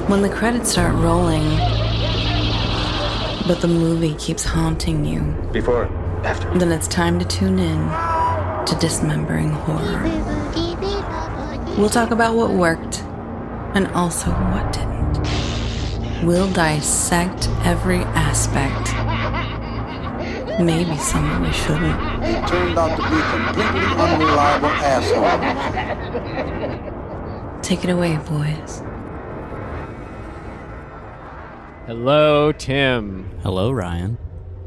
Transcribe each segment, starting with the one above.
When the credits start rolling, but the movie keeps haunting you. Before, after. Then it's time to tune in to Dismembering Horror. We'll talk about what worked and also what didn't. We'll dissect every aspect. Maybe some of we shouldn't. He turned out to be a completely unreliable asshole. Take it away, boys. Hello, Tim. Hello, Ryan.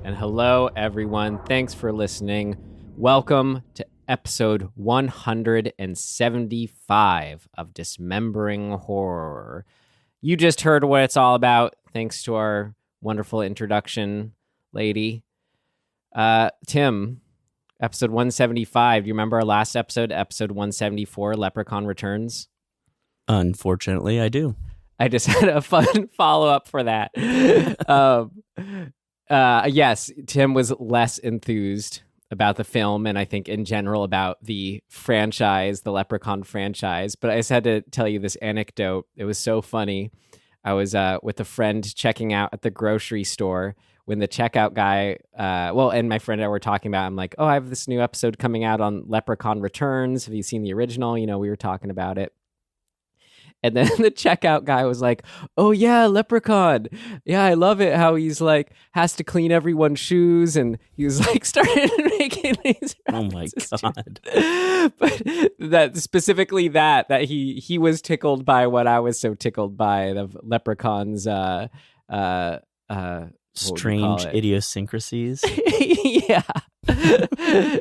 And hello, everyone. Thanks for listening. Welcome to episode 175 of Dismembering Horror. You just heard what it's all about, thanks to our wonderful introduction lady. Tim, episode 175. Do you remember our last episode, episode 174, Leprechaun Returns? Unfortunately, I do. I just had a fun follow-up for that. Yes, Tim was less enthused about the film and I think in general about the franchise, the Leprechaun franchise. But I just had to tell you this anecdote. It was so funny. I was with a friend checking out at the grocery store when the checkout guy, and my friend and I were talking about, I'm like, oh, I have this new episode coming out on Leprechaun Returns. Have you seen the original? You know, we were talking about it. And then the checkout guy was like, oh, yeah, Leprechaun. Yeah, I love it how he's like, has to clean everyone's shoes. And he was like, started making these. Oh, my God. But that specifically that he was tickled by what I was so tickled by, the Leprechaun's strange idiosyncrasies. Yeah.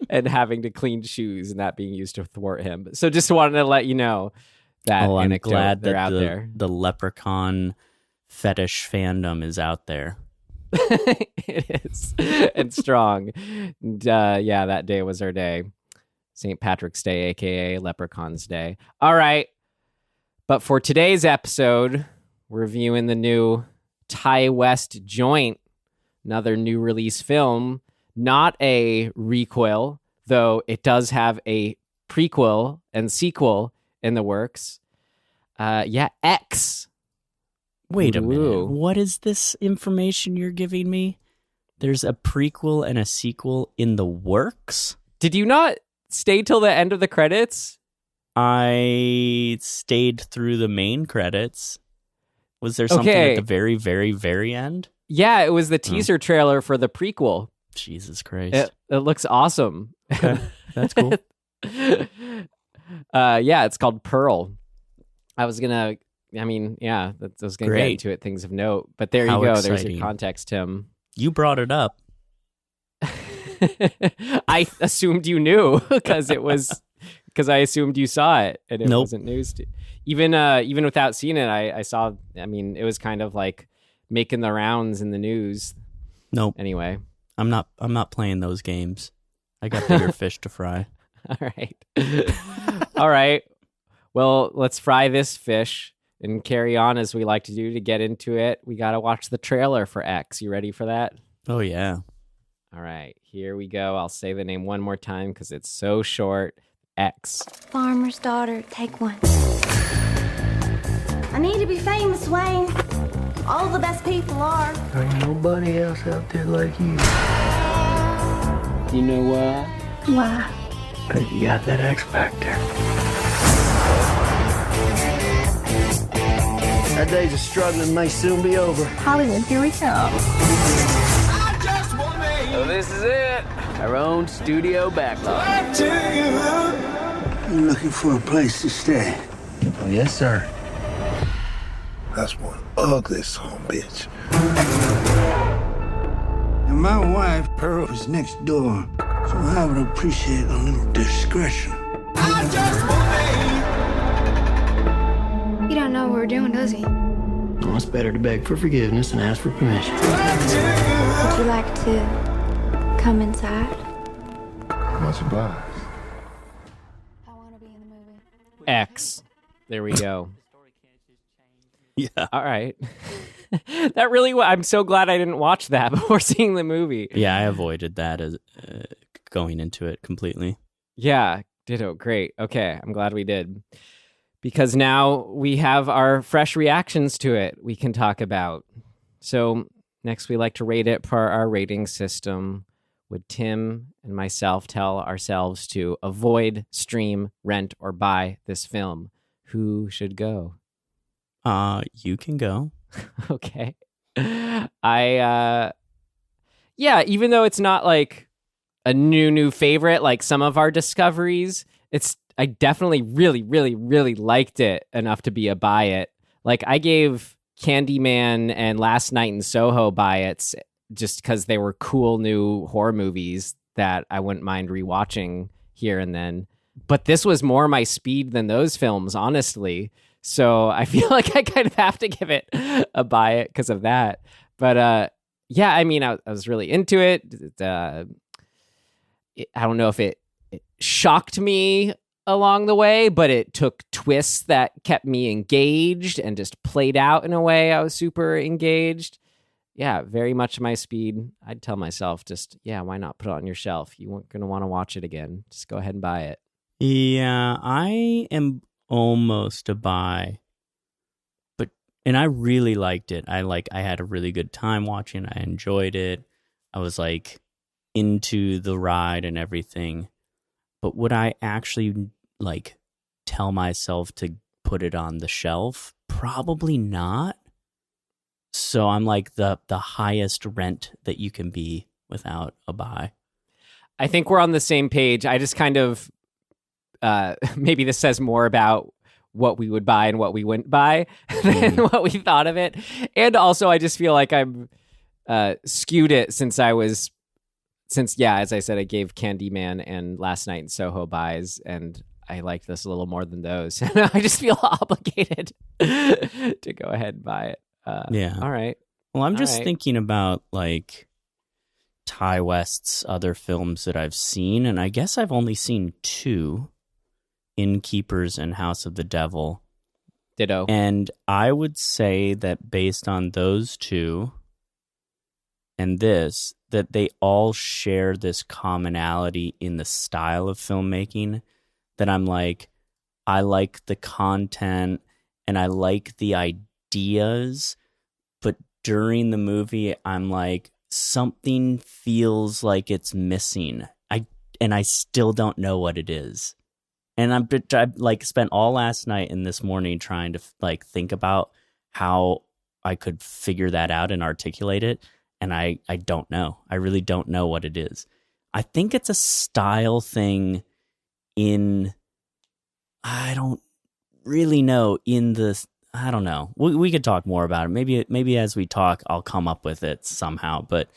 And having to clean shoes and that being used to thwart him. So just wanted to let you know. I'm glad they're that out there. The Leprechaun fetish fandom is out there. It is. And strong. And, that day was our day. St. Patrick's Day, a.k.a. Leprechaun's Day. All right. But for today's episode, we're reviewing the new Ty West Joint, another new release film. Not a requel, though it does have a prequel and sequel in the works. X. Wait a minute. What is this information you're giving me? There's a prequel and a sequel in the works? Did you not stay till the end of the credits? I stayed through the main credits. Was there something at the very, very, very end? Yeah, it was the teaser trailer for the prequel. Jesus Christ. It looks awesome. Okay, that's cool. It's called Pearl. I was gonna get into it, things of note. But there you go. Exciting. There's your context, Tim. You brought it up. I assumed you knew because I assumed you saw it and it wasn't news to even without seeing it. I saw. I mean, it was kind of like making the rounds in the news. Nope. Anyway, I'm not playing those games. I got bigger fish to fry. All right. All right. Well, let's fry this fish and carry on as we like to do. To get into it, we got to watch the trailer for X. You ready for that? Oh, yeah. All right. Here we go. I'll say the name one more time because it's so short. X. Farmer's daughter, take one. I need to be famous, Wayne. All the best people are. There ain't nobody else out there like you. You know why? Why? Because you got that X factor. Our days of struggling may soon be over. Hollywood, here we come. So this is it. Our own studio backlot. You looking for a place to stay? Oh, yes, sir. That's one ugly son of a bitch. And my wife, Pearl, is next door. So I would appreciate a little discretion. He don't know what we're doing, does he? Well, it's better to beg for forgiveness than ask for permission. Would you like to come inside? Much obliged. I want to be in the movie. X. There we go. Yeah. All right. That really, I'm so glad I didn't watch that before seeing the movie. Yeah, I avoided that as going into it completely. Yeah, ditto. Great. Okay, I'm glad we did. because now we have our fresh reactions to it we can talk about. So next, we like to rate it per our rating system. Would Tim and myself tell ourselves to avoid, stream, rent, or buy this film? Who should go? You can go. Okay. Even though it's not like a new favorite, like some of our discoveries, I definitely really, really, really liked it enough to be a buy it. Like I gave Candyman and Last Night in Soho buy it's just because they were cool new horror movies that I wouldn't mind rewatching here and then. But this was more my speed than those films, honestly. So I feel like I kind of have to give it a buy it because of that. But I was really into it. I don't know if it shocked me along the way, but it took twists that kept me engaged and just played out in a way I was super engaged. Yeah, very much my speed. I'd tell myself why not put it on your shelf? You weren't going to want to watch it again. Just go ahead and buy it. Yeah, I am almost a buy. And I really liked it. I had a really good time watching. I enjoyed it. I was like into the ride and everything. But would I actually like tell myself to put it on the shelf? Probably not. So I'm like the highest rent that you can be without a buy. I think we're on the same page. I just kind of maybe this says more about what we would buy and what we wouldn't buy than what we thought of it. And also I just feel like I'm skewed it since, as I said, I gave Candyman and Last Night in Soho buys, and I liked this a little more than those. I just feel obligated to go ahead and buy it. Yeah. All right. Well, I'm just thinking about like Ty West's other films that I've seen, and I guess I've only seen 2, Innkeepers and House of the Devil. Ditto. And I would say that based on those 2 and this, that they all share this commonality in the style of filmmaking, that I'm like, I like the content and I like the ideas, but during the movie, I'm like, something feels like it's missing. I still don't know what it is. And I like spent all last night and this morning trying to like think about how I could figure that out and articulate it. And I don't know. I really don't know what it is. I think it's a style thing I don't really know I don't know. We could talk more about it. Maybe as we talk, I'll come up with it somehow, but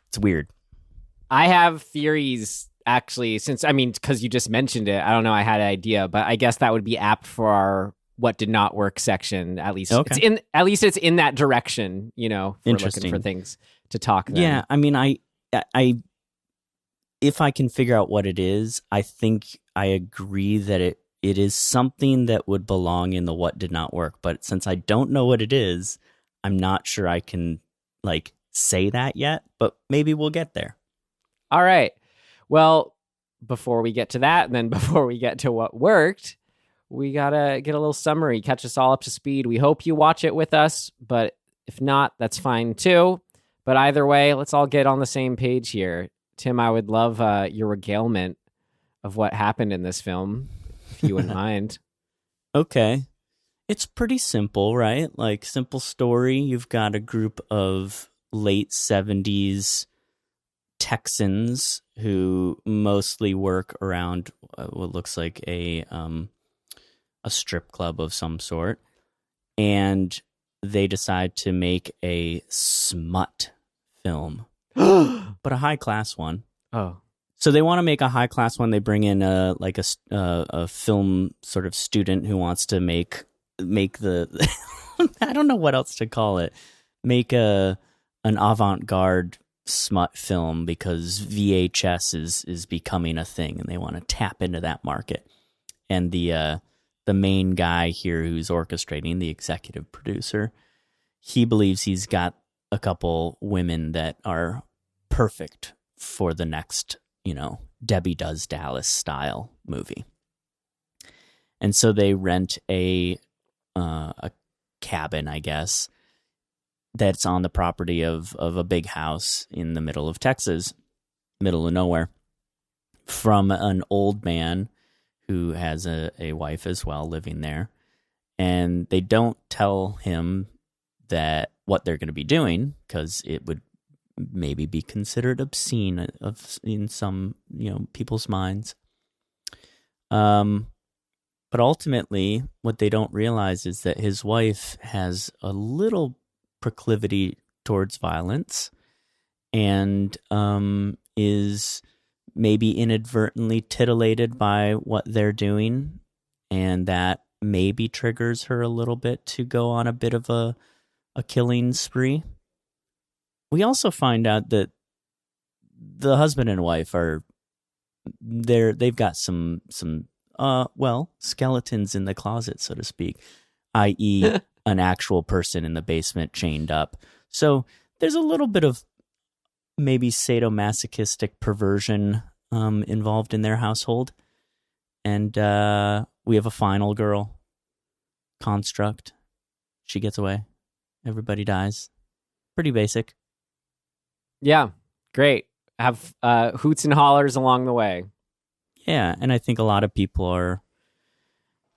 it's weird. I have theories, actually, because you just mentioned it. I don't know, I had an idea, but I guess that would be apt for our what did not work section. At least it's in that direction, if we're looking for things to talk then. Yeah, I mean, I if I can figure out what it is, I think I agree that it is something that would belong in the what did not work. But since I don't know what it is, I'm not sure I can like say that yet, but maybe we'll get there. All right. Well, before we get to that, and then before we get to what worked, we got to get a little summary, catch us all up to speed. We hope you watch it with us, but if not, that's fine too. But either way, let's all get on the same page here. Tim, I would love your regalement of what happened in this film, if you wouldn't mind. Okay. It's pretty simple, right? Like, simple story. You've got a group of late 70s Texans who mostly work around what looks like a strip club of some sort. And they decide to make a smut film, but a high-class one. Oh. So they want to make a high-class one. They bring in a film sort of student who wants to make the I don't know what else to call it. Make an avant-garde smut film because VHS is becoming a thing, and they want to tap into that market. And the main guy here who's orchestrating, the executive producer, he believes he's got a couple women that are perfect for the next, Debbie Does Dallas style movie. And so they rent a cabin, I guess, that's on the property of a big house in the middle of Texas, middle of nowhere, from an old man who has a wife as well living there. And they don't tell him that what they're going to be doing, because it would maybe be considered obscene in some people's minds. But ultimately, what they don't realize is that his wife has a little proclivity towards violence, and is maybe inadvertently titillated by what they're doing, and that maybe triggers her a little bit to go on a bit of a killing spree. We also find out that the husband and wife they've got some skeletons in the closet, so to speak, i.e. an actual person in the basement chained up. So there's a little bit of maybe sadomasochistic perversion involved in their household. And we have a final girl, Construct. She gets away. Everybody dies. Pretty basic. Yeah, great. Have hoots and hollers along the way. Yeah, and I think a lot of people are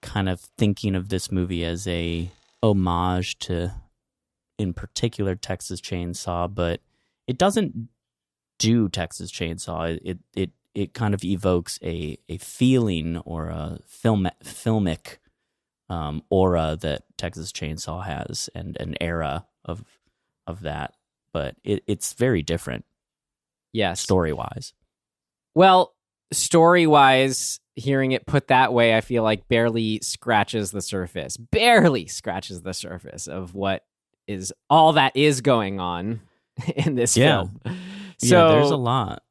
kind of thinking of this movie as a homage to, in particular, Texas Chainsaw, but it doesn't do Texas Chainsaw. It kind of evokes a feeling or a filmic aura that Texas Chainsaw has, and an era of that. But it's very different. Yes. Story-wise. Well, story-wise, hearing it put that way, I feel like barely scratches the surface of what is all that is going on in this film. So there's a lot.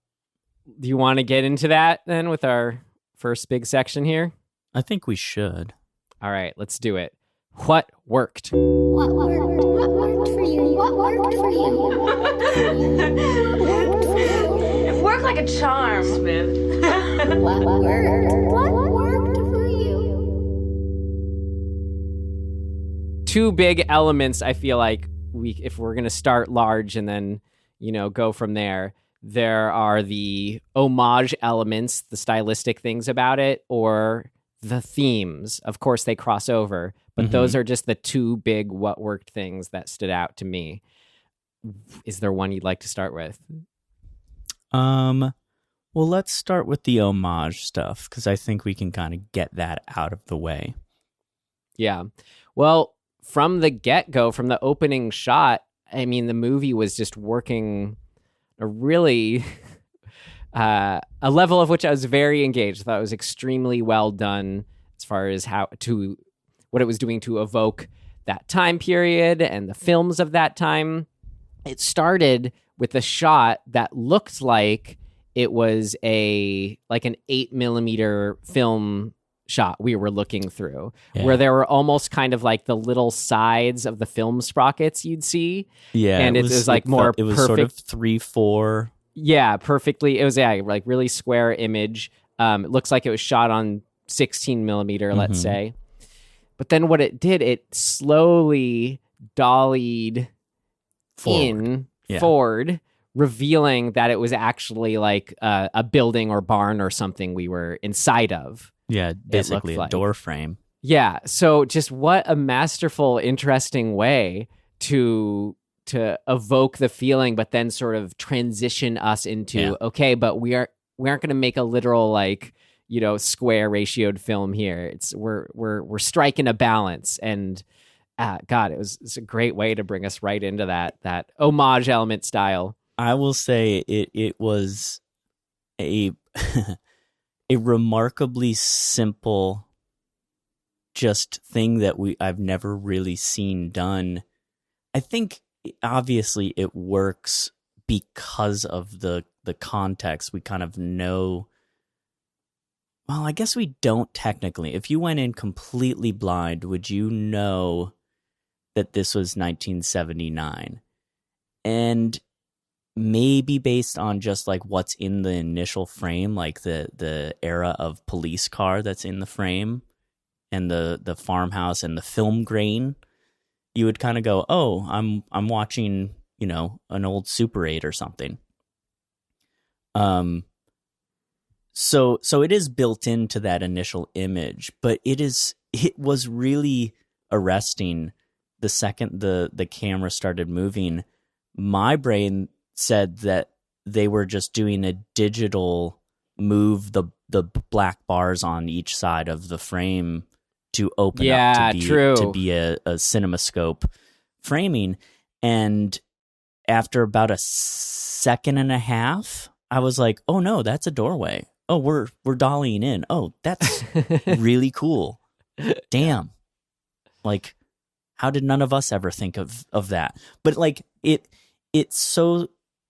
Do you want to get into that then with our first big section here? I think we should. All right, let's do it. What worked? What worked for you? What worked for you? What worked for you? It worked like a charm, Smith. What worked for you? Two big elements, I feel like, if we're going to start large and then, go from there. There are the homage elements, the stylistic things about it, or the themes. Of course, they cross over, but those are just the two big what worked things that stood out to me. Is there one you'd like to start with? Well, let's start with the homage stuff, because I think we can kind of get that out of the way. Yeah. Well, from the get-go, from the opening shot, I mean, the movie was just working a really a level of which I was very engaged. I thought it was extremely well done as far as what it was doing to evoke that time period and the films of that time. It started with a shot that looked like it was an 8mm film shot we were looking through, where there were almost kind of like the little sides of the film sprockets you'd see. Yeah. And it was like more it was perfect. Sort of 3-4. Yeah, perfectly. It was like really square image. It looks like it was shot on 16mm, let's say. But then what it did, it slowly dollied forward, revealing that it was actually like a building or barn or something we were inside of. Yeah, basically a door frame. Yeah, so just what a masterful, interesting way to evoke the feeling, but then sort of transition us into okay, but we aren't going to make a literal square ratioed film here. We're striking a balance, and God, it's a great way to bring us right into that homage element style. I will say it was a a remarkably simple just thing that I've never really seen done. I think obviously it works because of the context. We kind of know. Well, I guess we don't technically. If you went in completely blind, would you know that this was 1979? And maybe based on just like what's in the initial frame, like the era of police car that's in the frame, and the farmhouse and the film grain, you would kind of go, oh, I'm watching, an old Super 8 or something. So it is built into that initial image, but it was really arresting the second the camera started moving. My brain said that they were just doing a digital move the black bars on each side of the frame to open up to be a cinemascope framing. And after about a second and a half, I was like, oh no, that's a doorway. Oh, we're dollying in. Oh, that's really cool. Damn. Like, how did none of us ever think of that? But like it so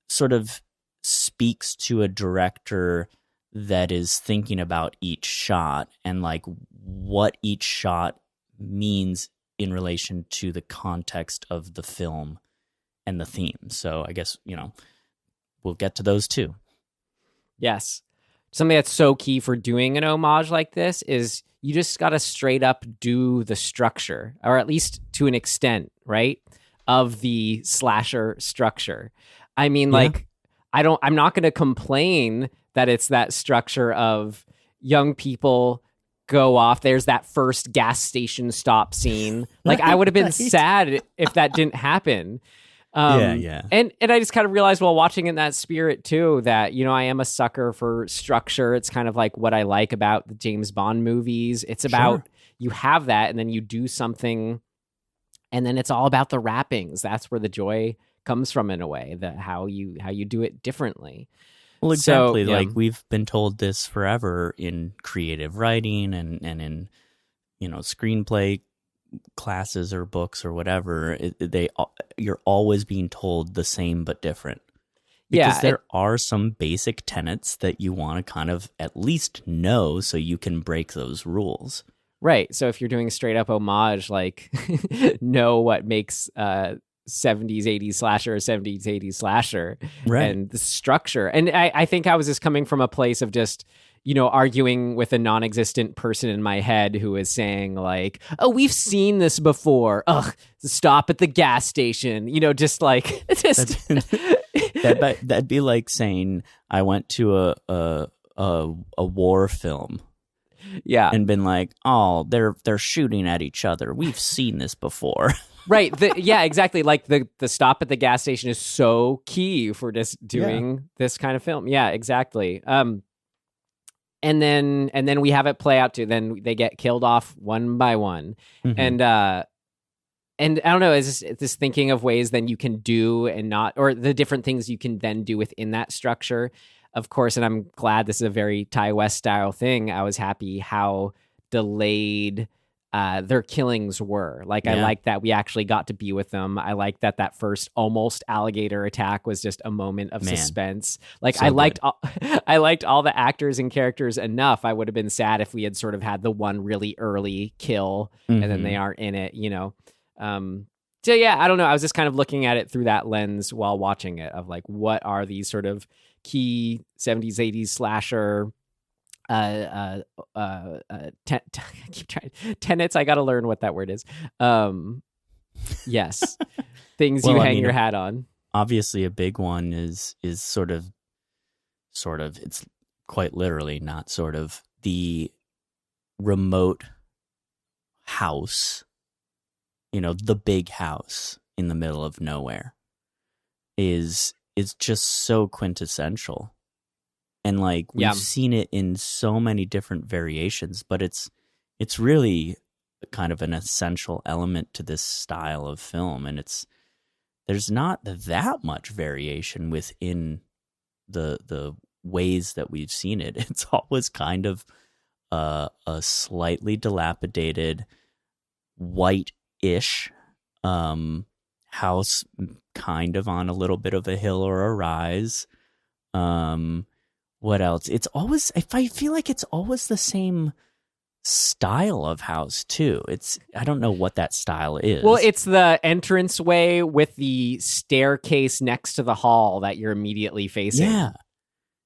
sort of speaks to a director that is thinking about each shot and like what each shot means in relation to the context of the film and the theme. So I guess, we'll get to those too. Yes. Something that's so key for doing an homage like this is you just got to straight up do the structure, or at least to an extent, right? Of the slasher structure. I mean, like, I'm not going to complain that it's that structure of young people go off. There's that first gas station stop scene. Like, I would have been sad if that didn't happen. Yeah. And I just kind of realized while watching in that spirit too, that, I am a sucker for structure. It's kind of like what I like about the James Bond movies. It's about, you have that and then you do something and then it's all about the wrappings. That's where the joy comes from in a way, that how you do it differently. Well, exactly. So, like we've been told this forever in creative writing and in, screenplay classes or books or whatever. You're always being told the same but different. Because there are some basic tenets that you want to kind of at least know so you can break those rules. Right. So if you're doing a straight up homage, like know what makes 70s, 80s slasher, 70s, 80s slasher, right, and the structure. And I think I was just coming from a place of just, arguing with a non-existent person in my head who is saying like, oh, we've seen this before. Ugh, stop at the gas station. Just like, that'd be like saying I went to a war film. Yeah. And been like, oh, they're shooting at each other. We've seen this before. Right. Yeah, exactly. Like the stop at the gas station is so key for just doing this kind of film. Yeah, exactly. And then we have it play out too. Then they get killed off one by one. Mm-hmm. And I don't know, is this thinking of ways then you can do and not, or the different things you can then do within that structure. Of course, and I'm glad this is a very Ty West style thing. I was happy how delayed their killings were. Like, I like that we actually got to be with them. I like that first almost alligator attack was just a moment of suspense. Like, so I liked all the actors and characters enough. I would have been sad if we had sort of had the one really early kill and then they aren't in it, So yeah, I don't know. I was just kind of looking at it through that lens while watching it of like, what are these sort of key 70s, 80s slasher tenets. I got to learn what that word is. Yes. Things you hang your hat on. Obviously a big one is sort of, it's quite literally not sort of, the remote house, the big house in the middle of nowhere is just so quintessential. And like we've seen it in so many different variations, but it's really kind of an essential element to this style of film. And there's not that much variation within the ways that we've seen it. It's always kind of a slightly dilapidated, white-ish house, kind of on a little bit of a hill or a rise. What else? It's always, I feel like it's always the same style of house too. I don't know what that style is. Well, it's the entranceway with the staircase next to the hall that you're immediately facing. Yeah.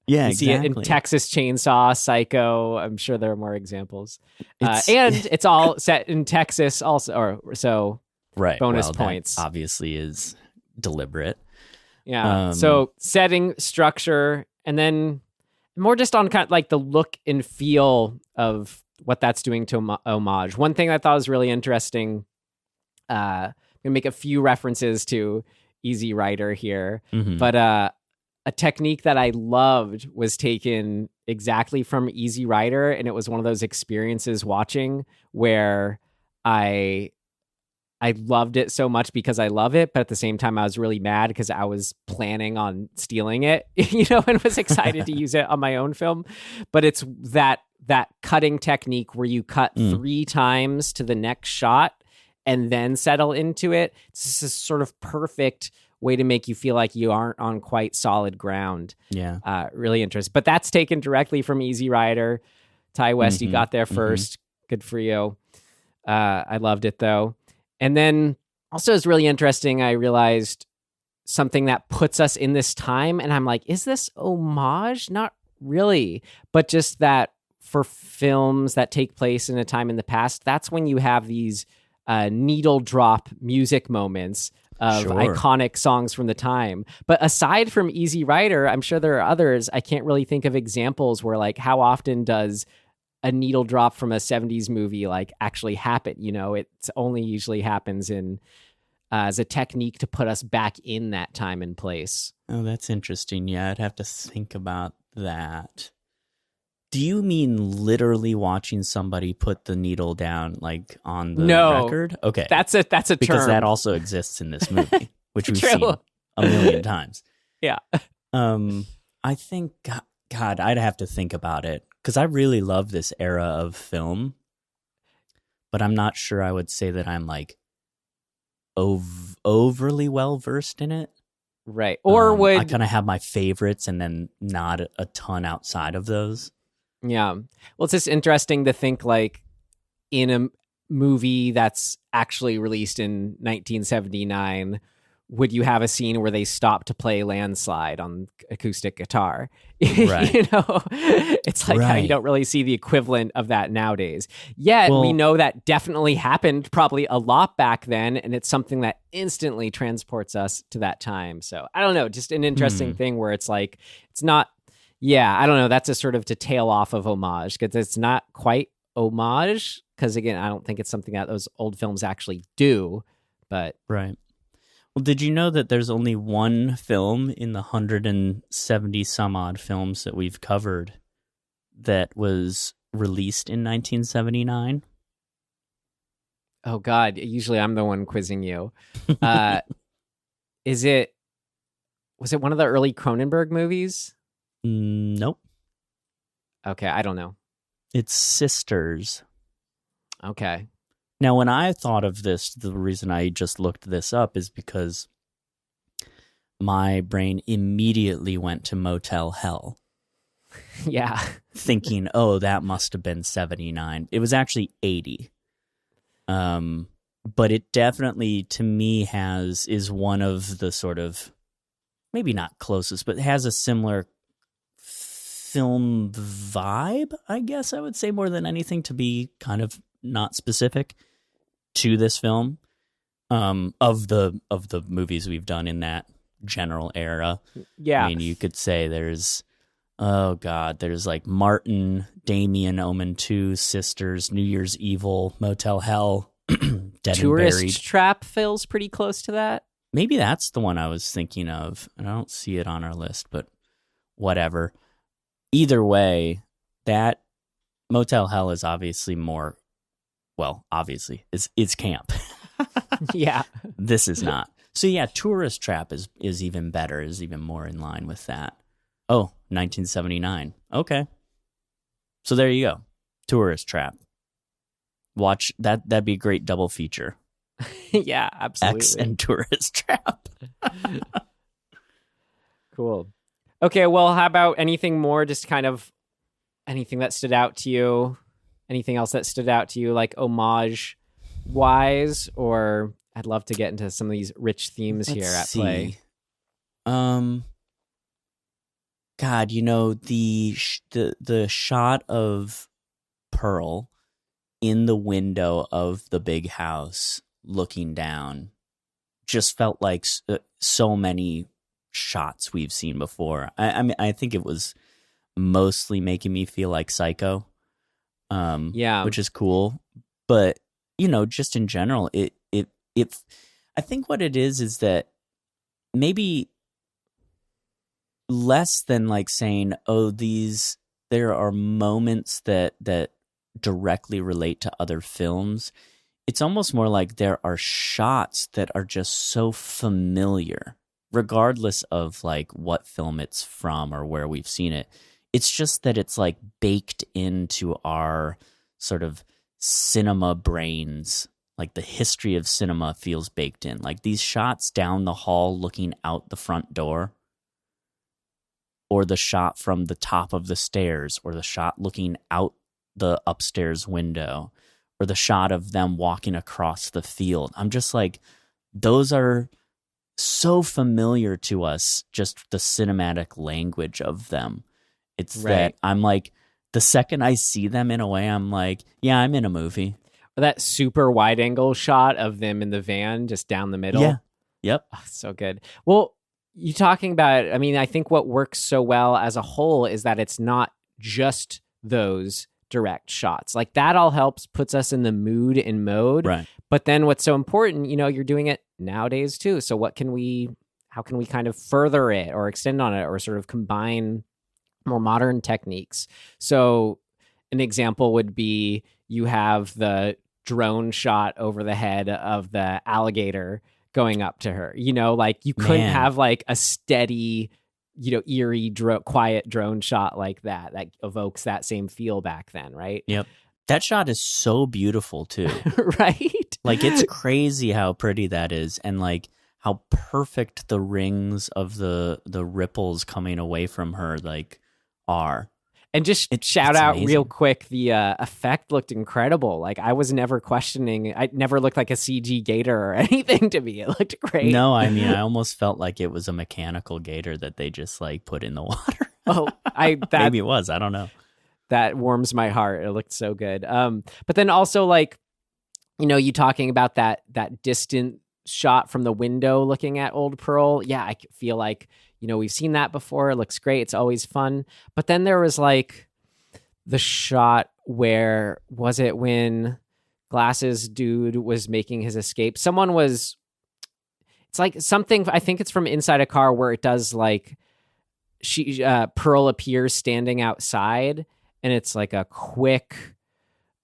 Yeah, You see it in exactly. Texas Chainsaw, Psycho. I'm sure there are more examples. It's- And it's all set in Texas also, or so Right. bonus well, that points. obviously is deliberate. Yeah. So setting, structure, and then more just on kind of like the look and feel of what that's doing to Homage. One thing I thought was really interesting, I'm going to make a few references to Easy Rider here, Mhm. but a technique that I loved was taken exactly from Easy Rider, and it was one of those experiences watching where I loved it so much because I love it, but at the same time I was really mad because I was planning on stealing it, and was excited to use it on my own film. But it's that cutting technique where you cut 3 times to the next shot and then settle into it. It's this sort of perfect way to make you feel like you aren't on quite solid ground. Yeah. Really interesting. But that's taken directly from Easy Rider. Ty West, you got there first. Good for you. I loved it though. And then also it's really interesting. I realized something that puts us in this time. And I'm like, is this homage? Not really. But just that for films that take place in a time in the past, that's when you have these needle drop music moments of iconic songs from the time. But aside from Easy Rider, I'm sure there are others. I can't really think of examples where like how often does a needle drop from a 70s movie like actually happen? It's only usually happens in as a technique to put us back in that time and place. Oh, that's interesting. Yeah, I'd have to think about that. Do you mean literally watching somebody put the needle down like on the record? Okay. That's a term. Because that also exists in this movie, which we've True. seen a million times. Yeah. I think, God, I'd have to think about it because I really love this era of film, but I'm not sure I would say that I'm like overly well versed in it. Right. Or would I kind of have my favorites and then not a ton outside of those. Yeah. Well, it's just interesting to think like in a movie that's actually released in 1979, would you have a scene where they stop to play Landslide on acoustic guitar? Right. It's like how you don't really see the equivalent of that nowadays. Yet we know that definitely happened probably a lot back then, and it's something that instantly transports us to that time. So I don't know, just an interesting thing where it's like, it's not, I don't know, that's a sort of to tail off of homage, because it's not quite homage, because again, I don't think it's something that those old films actually do, but... Right. Well, did you know that there's only one film in the 170 some odd films that we've covered that was released in 1979? Oh, God. Usually I'm the one quizzing you. Was it one of the early Cronenberg movies? Nope. Okay, I don't know. It's Sisters. Okay. Now, when I thought of this, the reason I just looked this up is because my brain immediately went to Motel Hell. Yeah. Thinking, oh, that must have been 79. It was actually 80. But it definitely, to me, is one of the sort of, maybe not closest, but has a similar film vibe, I guess I would say, more than anything, to be kind of not specific to this film, of the movies we've done in that general era. Yeah. I mean, you could say there's like Martin, Damien, Omen 2, Sisters, New Year's Evil, Motel Hell, Dead Tourist and Buried. Trap feels pretty close to that. Maybe that's the one I was thinking of, and I don't see it on our list, but whatever. Either way, that Motel Hell is obviously more, well, obviously, it's camp. Yeah. This is not. So yeah, Tourist Trap is even better, is even more in line with that. Oh, 1979. Okay. So there you go. Tourist Trap. Watch that. That'd be a great double feature. Yeah, absolutely. X and Tourist Trap. Cool. Okay, well, how about anything more? Just kind of anything that stood out to you? Anything else that stood out to you, like homage wise? Or I'd love to get into some of these rich themes here at play. God, the shot of Pearl in the window of the big house looking down just felt like so many shots we've seen before. I mean, I think it was mostly making me feel like Psycho, which is cool. But just in general, it I think what it is that maybe less than like saying, oh, there are moments that directly relate to other films. It's almost more like there are shots that are just so familiar, regardless of like what film it's from or where we've seen it. It's just that it's like baked into our sort of cinema brains. Like the history of cinema feels baked in. Like these shots down the hall looking out the front door, or the shot from the top of the stairs, or the shot looking out the upstairs window, or the shot of them walking across the field. I'm just like, those are so familiar to us, just the cinematic language of them. It's that I'm like, the second I see them in a way, I'm like, yeah, I'm in a movie. That super wide angle shot of them in the van just down the middle. Yeah. Yep. Oh, so good. Well, you talking about, I mean, I think what works so well as a whole is that it's not just those direct shots. Like that all helps, puts us in the mood and mode. Right. But then what's so important, you're doing it nowadays too. So how can we kind of further it or extend on it or sort of combine more modern techniques? So an example would be you have the drone shot over the head of the alligator going up to her. Like you couldn't have like a steady, eerie, quiet drone shot like that evokes that same feel back then, right? Yep. That shot is so beautiful too. Right? Like it's crazy how pretty that is, and like how perfect the rings of the ripples coming away from her like are. And just shout out amazing. real quick, the effect looked incredible. Like I was never questioning. It never looked like a CG gator or anything to me. It looked great. No, I mean, I almost felt like it was a mechanical gator that they just like put in the water. Oh, maybe it was. I don't know. That warms my heart. It looked so good. But then also like, you talking about that distant shot from the window looking at Old Pearl. Yeah, I feel like, we've seen that before. It looks great. It's always fun. But then there was like the shot where, was it when Glasses Dude was making his escape? It's like something, I think it's from Inside a Car, where it does like Pearl appears standing outside and it's like a quick,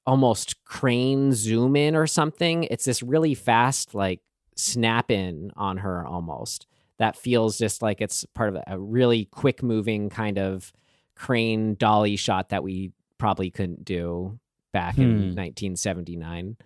almost crane zoom in or something. It's this really fast, like snap in on her almost. That feels just like it's part of a really quick moving kind of crane dolly shot that we probably couldn't do back in 1979.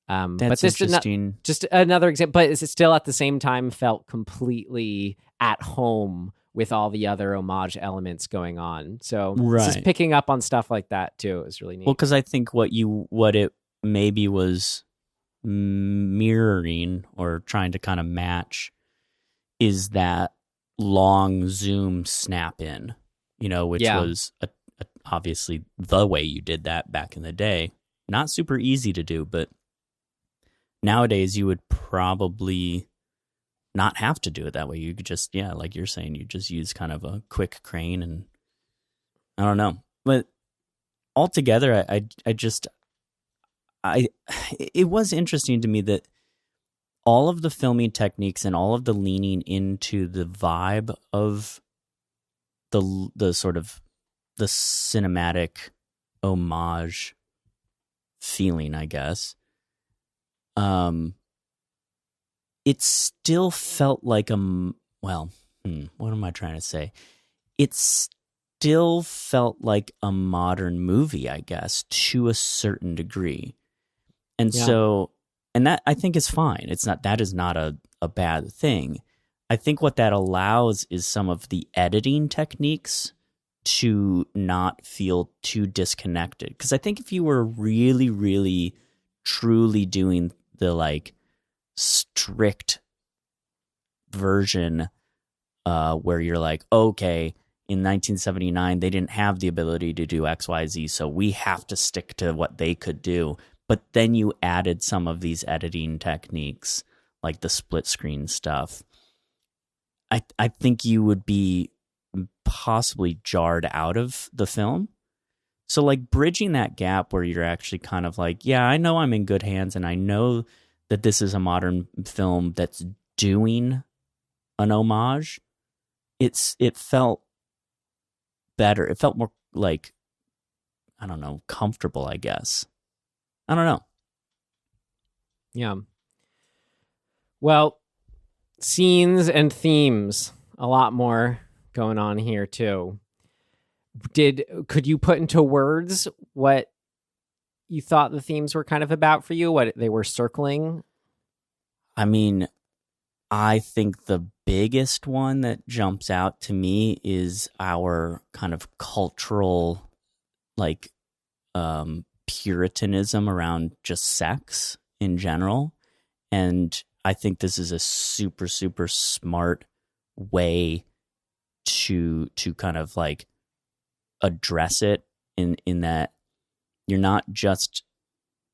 That's but this interesting. Just another example, but it's still at the same time felt completely at home with all the other homage elements going on. So just picking up on stuff like that too is really neat. Well, because I think what it maybe was mirroring or trying to kind of match is that long zoom snap in, which was obviously the way you did that back in the day. Not super easy to do, but nowadays you would probably not have to do it that way. You could just, like you're saying, you just use kind of a quick crane, and I don't know. But altogether, it was interesting to me that all of the filming techniques and all of the leaning into the vibe of the sort of the cinematic homage feeling, I guess, it still felt like what am I trying to say? It still felt like a modern movie, I guess, to a certain degree. And so, and that I think is fine. That is not a bad thing. I think what that allows is some of the editing techniques to not feel too disconnected. Because I think if you were really, really, truly doing the like strict version where you're like, okay, in 1979, they didn't have the ability to do XYZ, so we have to stick to what they could do. But then you added some of these editing techniques, like the split screen stuff. I think you would be possibly jarred out of the film. So like bridging that gap where you're actually kind of like, yeah, I know I'm in good hands and I know that this is a modern film that's doing an homage. It felt better. It felt more like, I don't know, comfortable, I guess. I don't know. Yeah. Well, scenes and themes, a lot more going on here too. Could you put into words what you thought the themes were kind of about for you, what they were circling? I mean, I think the biggest one that jumps out to me is our kind of cultural, like, puritanism around just sex in general. And I think this is a super, super smart way to kind of like address it in that you're not just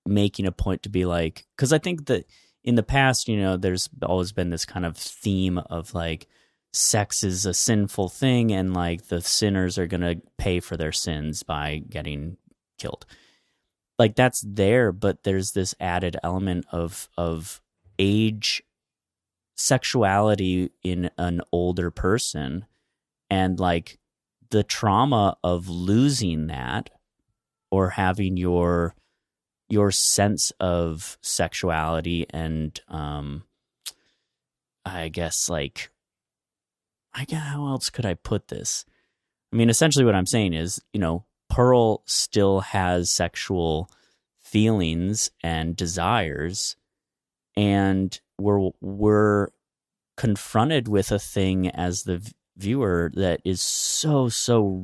making a point to be like, because I think that in the past, you know, there's always been this kind of theme of like sex is a sinful thing and like the sinners are going to pay for their sins by getting killed. Like that's there, but there's this added element of age, sexuality in an older person, and like the trauma of losing that or having your sense of sexuality and I guess how else could I put this? I mean, essentially what I'm saying is, you know, Pearl still has sexual feelings and desires, and we're confronted with a thing as the viewer that is so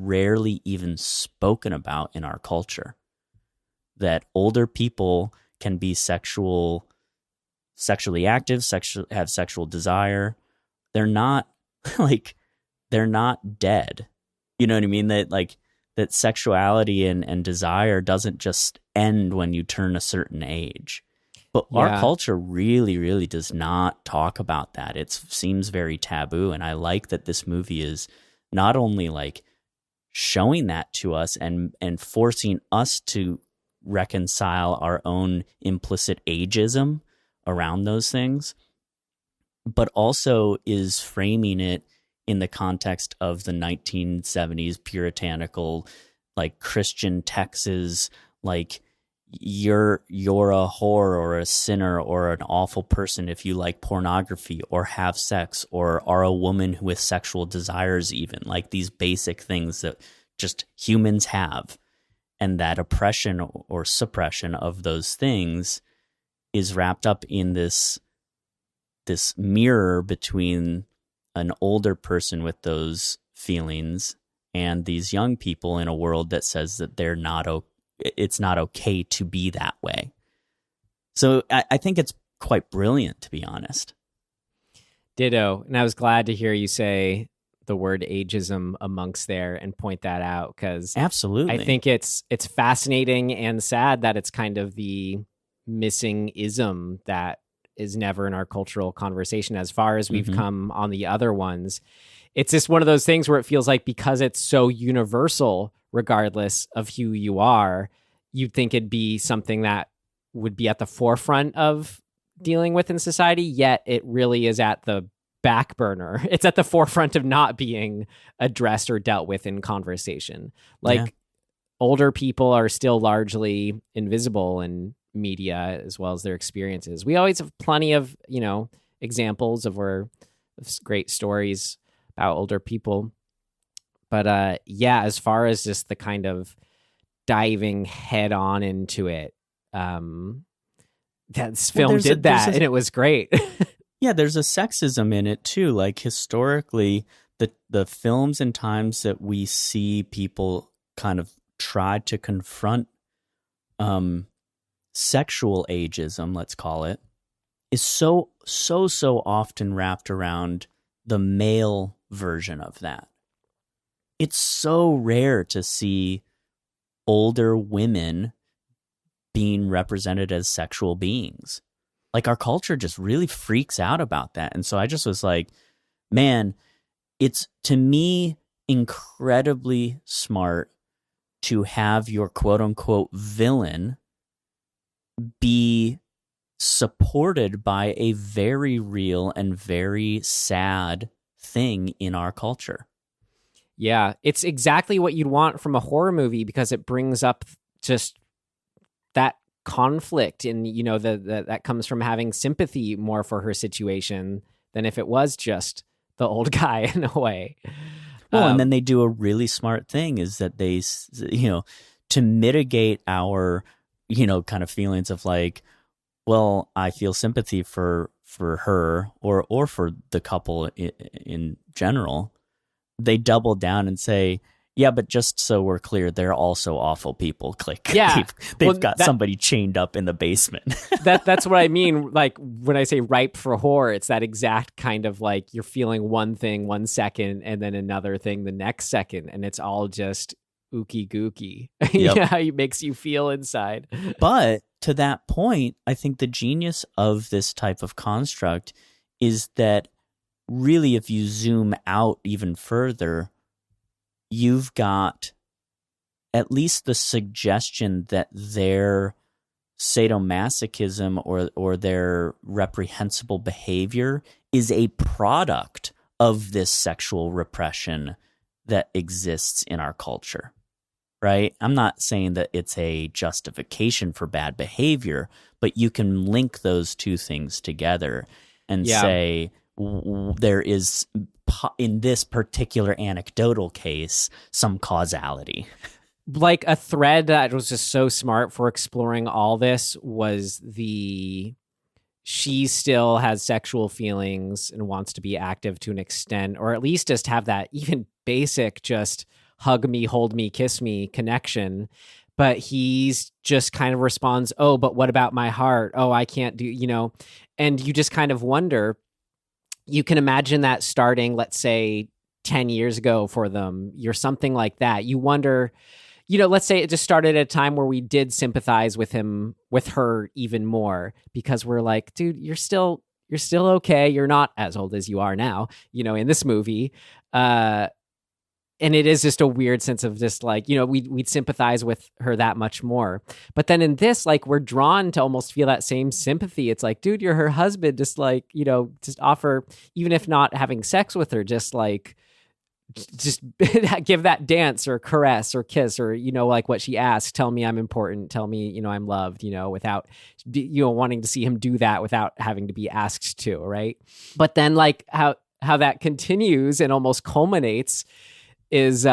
rarely even spoken about in our culture. That older people can be sexually active, have sexual desire. They're not they're not dead. You know what I mean? That sexuality and desire doesn't just end when you turn a certain age. But our culture really, really does not talk about that. It seems very taboo. And I like that this movie is not only like showing that to us and forcing us to reconcile our own implicit ageism around those things, but also is framing it in the context of the 1970s puritanical, like Christian Texas, like you're a whore or a sinner or an awful person if you like pornography or have sex or are a woman with sexual desires, even like these basic things that just humans have. And that oppression or suppression of those things is wrapped up in this mirror between an older person with those feelings and these young people in a world that says that it's not okay to be that way. So I think it's quite brilliant, to be honest. Ditto. And I was glad to hear you say the word ageism amongst there and point that out, because absolutely, I think it's fascinating and sad that it's kind of the missing ism that is never in our cultural conversation as far as we've come on the other ones. It's just one of those things where it feels like because it's so universal, regardless of who you are, you'd think it'd be something that would be at the forefront of dealing with in society, yet it really is at the back burner. It's at the forefront of not being addressed or dealt with in conversation. Like older people are still largely invisible in media as well as their experiences. We always have plenty of, examples of great stories about older people. But as far as just the kind of diving head on into it, this film did that, and it was great. Yeah, there's a sexism in it too. Like historically, the films and times that we see people kind of try to confront sexual ageism, let's call it, is so often wrapped around the male version of that. it's so rare to see older women being represented as sexual beings. Like, our culture just really freaks out about that. And so I just was like, man, it's, to me, incredibly smart to have your quote unquote villain be supported by a very real and very sad thing in our culture. Yeah, it's exactly what you'd want from a horror movie, because it brings up just that conflict, and you know, that comes from having sympathy more for her situation than if it was just the old guy in a way. Well, and then they do a really smart thing, is that they, you know, to mitigate our, you know, kind of feelings of like, well, I feel sympathy for her or for the couple in general, they double down and say, yeah, but just so we're clear, they're also awful people. Click. Yeah. They've got somebody chained up in the basement. That's what I mean. Like, when I say ripe for horror, it's that exact kind of like, you're feeling one thing 1 second and then another thing the next second. And it's all just ooky gooky. Yep. Yeah, it makes you feel inside. But to that point, I think the genius of this type of construct is that really, if you zoom out even further, you've got at least the suggestion that their sadomasochism or their reprehensible behavior is a product of this sexual repression that exists in our culture, right? I'm not saying that it's a justification for bad behavior, but you can link those two things together and say, there is, in this particular anecdotal case, some causality. Like, a thread that was just so smart for exploring all this was she still has sexual feelings and wants to be active to an extent, or at least just have that even basic just hug me, hold me, kiss me connection. But he's just kind of responds, oh, but what about my heart? Oh, I can't do, you know, and you just kind of wonder. You can imagine that starting, let's say, 10 years ago for them. You're something like that. You wonder, you know, let's say it just started at a time where we did sympathize with her even more, because we're like, dude, you're still okay. You're not as old as you are now, you know, in this movie. And it is just a weird sense of just like, you know, we'd sympathize with her that much more. But then in this, like, we're drawn to almost feel that same sympathy. It's like, dude, you're her husband. Just like, you know, just offer, even if not having sex with her, just like, just give that dance or caress or kiss, or, you know, like what she asked, tell me I'm important, tell me, you know, I'm loved, you know, without, you know, wanting to see him do that without having to be asked to, right? But then like how that continues and almost culminates is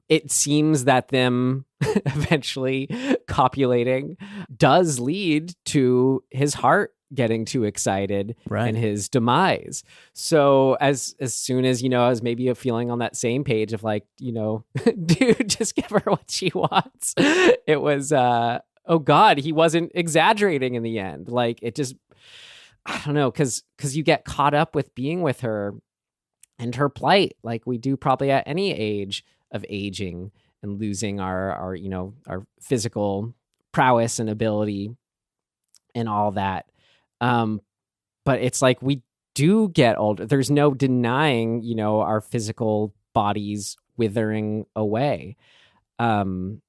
it seems that them eventually copulating does lead to his heart getting too excited, right, and his demise. So as soon as, you know, I was maybe a feeling on that same page of like, you know, dude, just give her what she wants. It was, oh God, he wasn't exaggerating in the end. Like, it just, I don't know, because you get caught up with being with her and her plight, like we do probably at any age of aging and losing our you know, our physical prowess and ability and all that. But it's like, we do get older. There's no denying, you know, our physical bodies withering away. Kind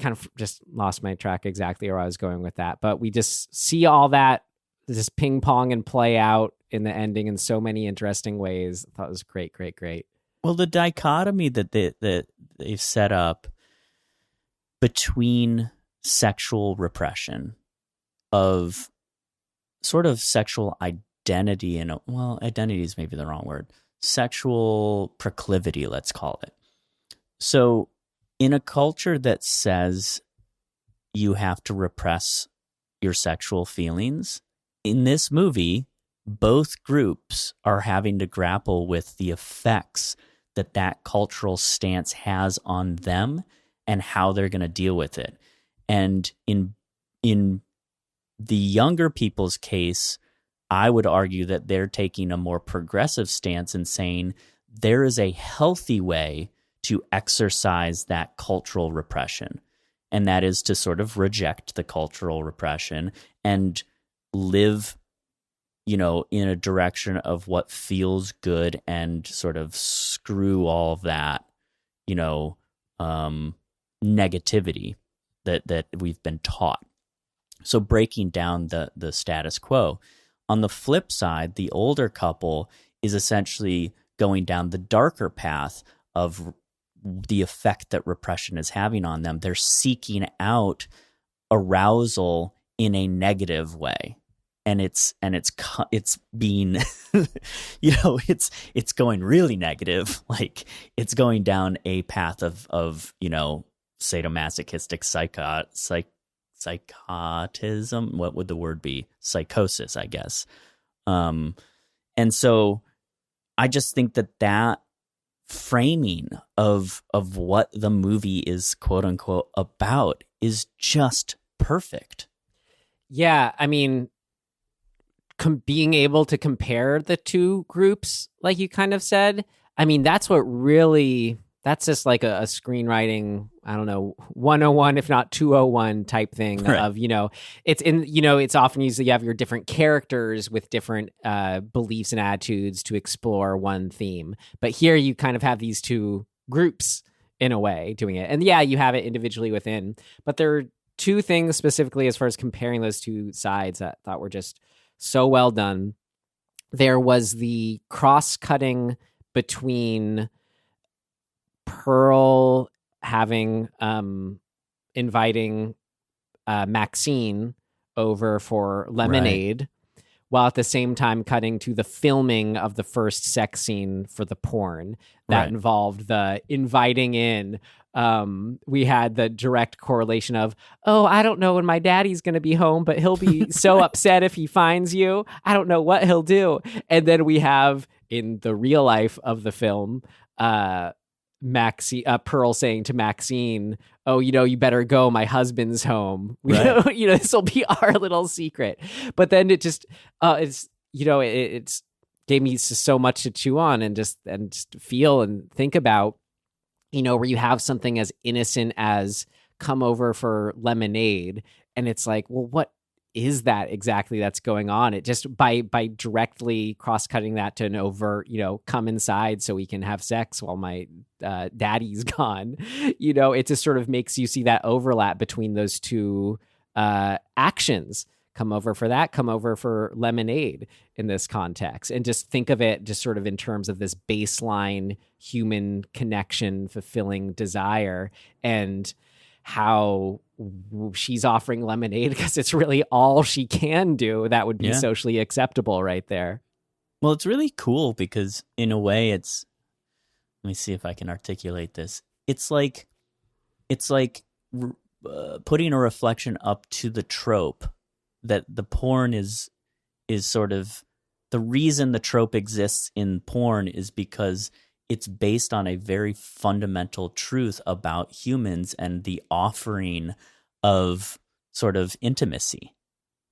of just lost my track exactly where I was going with that, but we just see all that, this ping pong and play out in the ending in so many interesting ways. I thought it was great. Well, the dichotomy that they've set up between sexual repression of sort of sexual identity and, well, identity is maybe the wrong word, sexual proclivity, let's call it. So in a culture that says you have to repress your sexual feelings, in this movie, both groups are having to grapple with the effects that cultural stance has on them and how they're going to deal with it. And in the younger people's case, I would argue that they're taking a more progressive stance and saying there is a healthy way to exercise that cultural repression. And that is to sort of reject the cultural repression and live, in a direction of what feels good and sort of screw all of that, negativity that we've been taught. So breaking down the status quo. On the flip side, the older couple is essentially going down the darker path of the effect that repression is having on them. They're seeking out arousal in a negative way. And it's being, it's going really negative. Like it's going down a path of sadomasochistic psychotism. What would the word be? Psychosis, I guess. And so I just think that framing of what the movie is quote unquote about is just perfect. Yeah, I mean, being able to compare the two groups, like you kind of said, I mean, that's just like a screenwriting, I don't know, 101, if not 201 type thing right. of, it's often used that you have your different characters with different beliefs and attitudes to explore one theme. But here you kind of have these two groups in a way doing it. And yeah, you have it individually within, but there are two things specifically as far as comparing those two sides that I thought were just so well done. There was the cross-cutting between Pearl inviting Maxine over for lemonade, right, while at the same time cutting to the filming of the first sex scene for the porn that right. involved the inviting in. We had the direct correlation of, oh, I don't know when my daddy's going to be home, but he'll be so upset if he finds you. I don't know what he'll do. And then we have in the real life of the film, Pearl saying to Maxine, oh, you better go. My husband's home. Right. This will be our little secret. But then it just, it's gave me so much to chew on and just feel and think about, where you have something as innocent as come over for lemonade. And it's like, well, what is that exactly that's going on? It just by directly cross-cutting that to an overt, come inside so we can have sex while my daddy's gone. It just sort of makes you see that overlap between those two actions. Come over for that, come over for lemonade in this context. And just think of it just sort of in terms of this baseline human connection, fulfilling desire, and how she's offering lemonade because it's really all she can do that would be socially acceptable right there. Well, it's really cool because in a way let me see if I can articulate this. It's like putting a reflection up to the trope that the porn is sort of the reason the trope exists in porn is because it's based on a very fundamental truth about humans and the offering of sort of intimacy,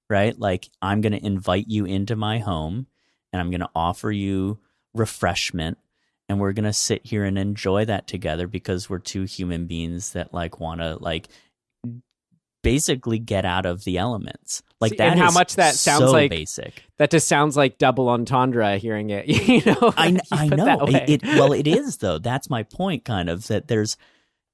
right? Like, I'm going to invite you into my home and I'm going to offer you refreshment and we're going to sit here and enjoy that together because we're two human beings that want to basically get out of the elements. Like, that and how is much that sounds so like basic. That just sounds like double entendre hearing it. I know. It is though. That's my point. Kind of that there's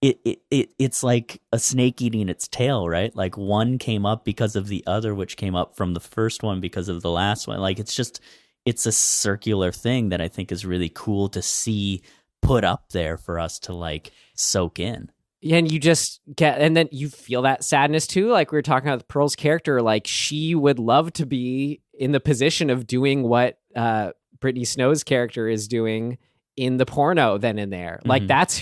it's like a snake eating its tail, right? Like one came up because of the other, which came up from the first one because of the last one. Like it's a circular thing that I think is really cool to see put up there for us to soak in. Yeah, and you just get, and then you feel that sadness too. Like we were talking about Pearl's character, like she would love to be in the position of doing what Brittany Snow's character is doing in the porno then and there. Mm-hmm. Like that's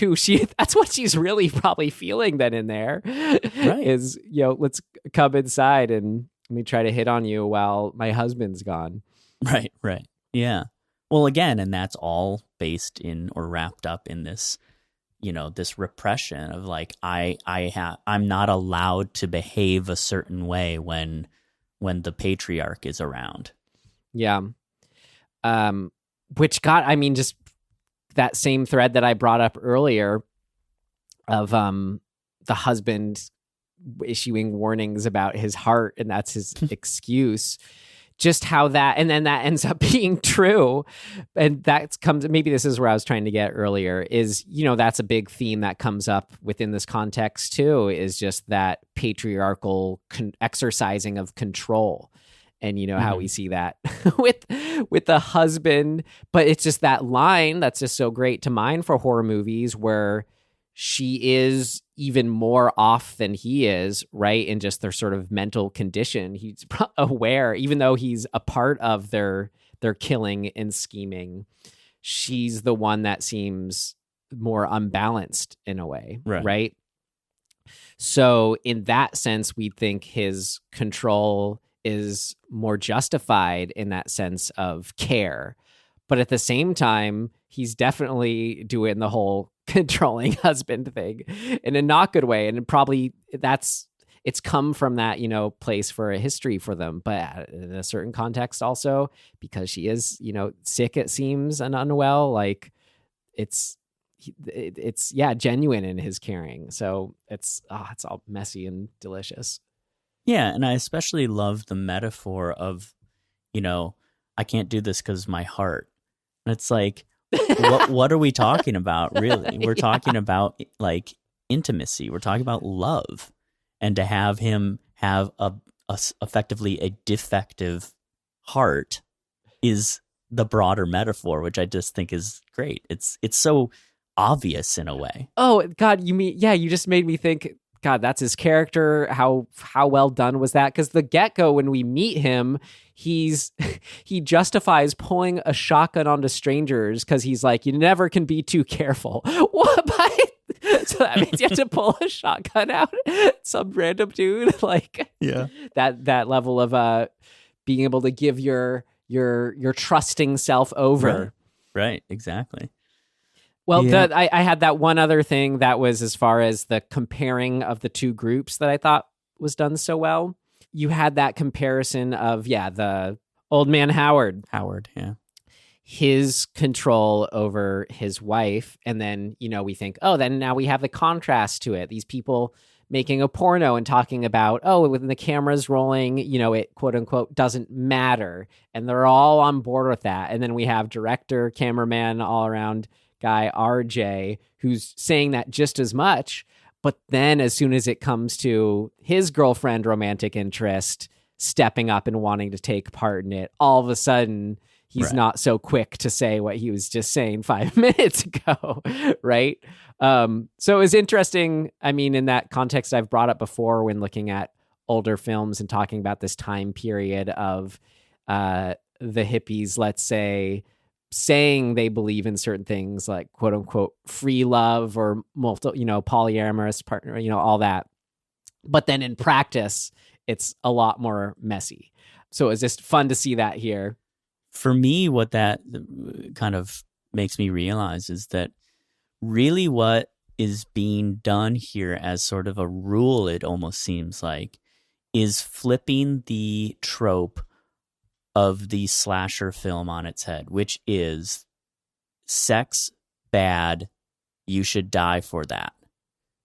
what she's really probably feeling then and there. Right. Is, let's come inside and let me try to hit on you while my husband's gone. Right. Yeah. Well, again, and that's all based in or wrapped up in this, this repression of I'm not allowed to behave a certain way when the patriarch is around. Yeah. Which just that same thread that I brought up earlier of the husband issuing warnings about his heart, and that's his excuse. Just how that, and then that ends up being true. And that comes, maybe this is where I was trying to get earlier, is, that's a big theme that comes up within this context too, is just that patriarchal exercising of control. And how we see that with the husband, but it's just that line that's just so great to mine for horror movies, where she is even more off than he is, right? In just their sort of mental condition. He's aware, even though he's a part of their killing and scheming, she's the one that seems more unbalanced in a way, right? So in that sense, we think his control is more justified in that sense of care. But at the same time, he's definitely doing the whole controlling husband thing in a not good way. And probably it's come from that, place for a history for them. But in a certain context also, because she is, sick, it seems, and unwell, like it's genuine in his caring. So it's all messy and delicious. Yeah, and I especially love the metaphor of, I can't do this because my heart. And it's like, what are we talking about, really? We're talking about, like, intimacy. We're talking about love. And to have him have effectively a defective heart is the broader metaphor, which I just think is great. It's so obvious in a way. Oh, God, you just made me think, God, that's his character. How well done was that? Because the get-go, when we meet him, he justifies pulling a shotgun onto strangers because he's like, you never can be too careful. What? So that means you have to pull a shotgun out some random dude, like, yeah, that level of being able to give your trusting self over. Right, exactly. Well, I had that one other thing that was as far as the comparing of the two groups that I thought was done so well. You had that comparison of, the old man Howard, his control over his wife. And then, we think, then now we have the contrast to it. These people making a porno and talking about, when the camera's rolling, it quote unquote doesn't matter. And they're all on board with that. And then we have director, cameraman, all around guy RJ, who's saying that just as much, but then as soon as it comes to his girlfriend romantic interest stepping up and wanting to take part in it, all of a sudden he's not so quick to say what he was just saying 5 minutes ago, right? So it was interesting. I mean, in that context I've brought up before when looking at older films and talking about this time period of the hippies, let's say, saying they believe in certain things like quote unquote free love or polyamorous partner, all that. But then in practice, it's a lot more messy. So it's just fun to see that here. For me, what that kind of makes me realize is that really what is being done here as sort of a rule, it almost seems like, is flipping the trope of the slasher film on its head, which is sex bad, you should die for that.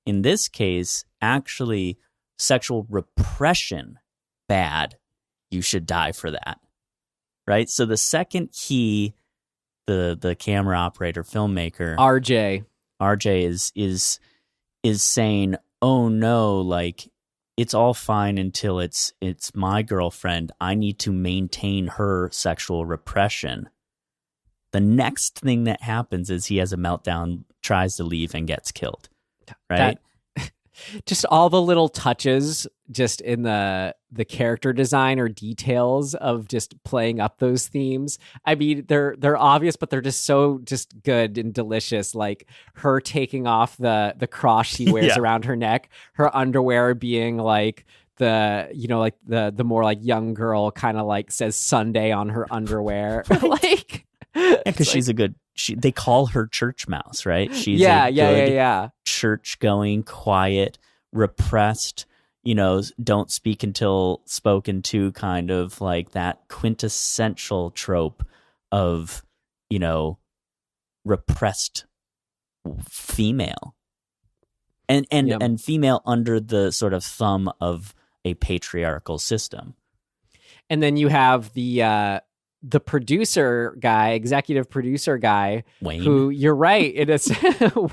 In this case, actually, sexual repression bad, you should die for that. Right? So the second he, the camera operator, filmmaker, RJ is saying, oh no, like, it's all fine until it's my girlfriend. I need to maintain her sexual repression. The next thing that happens is he has a meltdown, tries to leave, and gets killed. Right? Just all the little touches just in the character design or details of just playing up those themes. I mean, they're obvious, but they're just so just good and delicious. Like her taking off the cross she wears around her neck, her underwear being like the more like young girl kind of like says Sunday on her underwear. Like, because she's a good. They call her church mouse, right? She's church going, quiet, repressed, don't speak until spoken to, kind of like that quintessential trope of, repressed female. And female under the sort of thumb of a patriarchal system. And then you have the producer guy, executive producer guy, Wayne. who, you're right, it is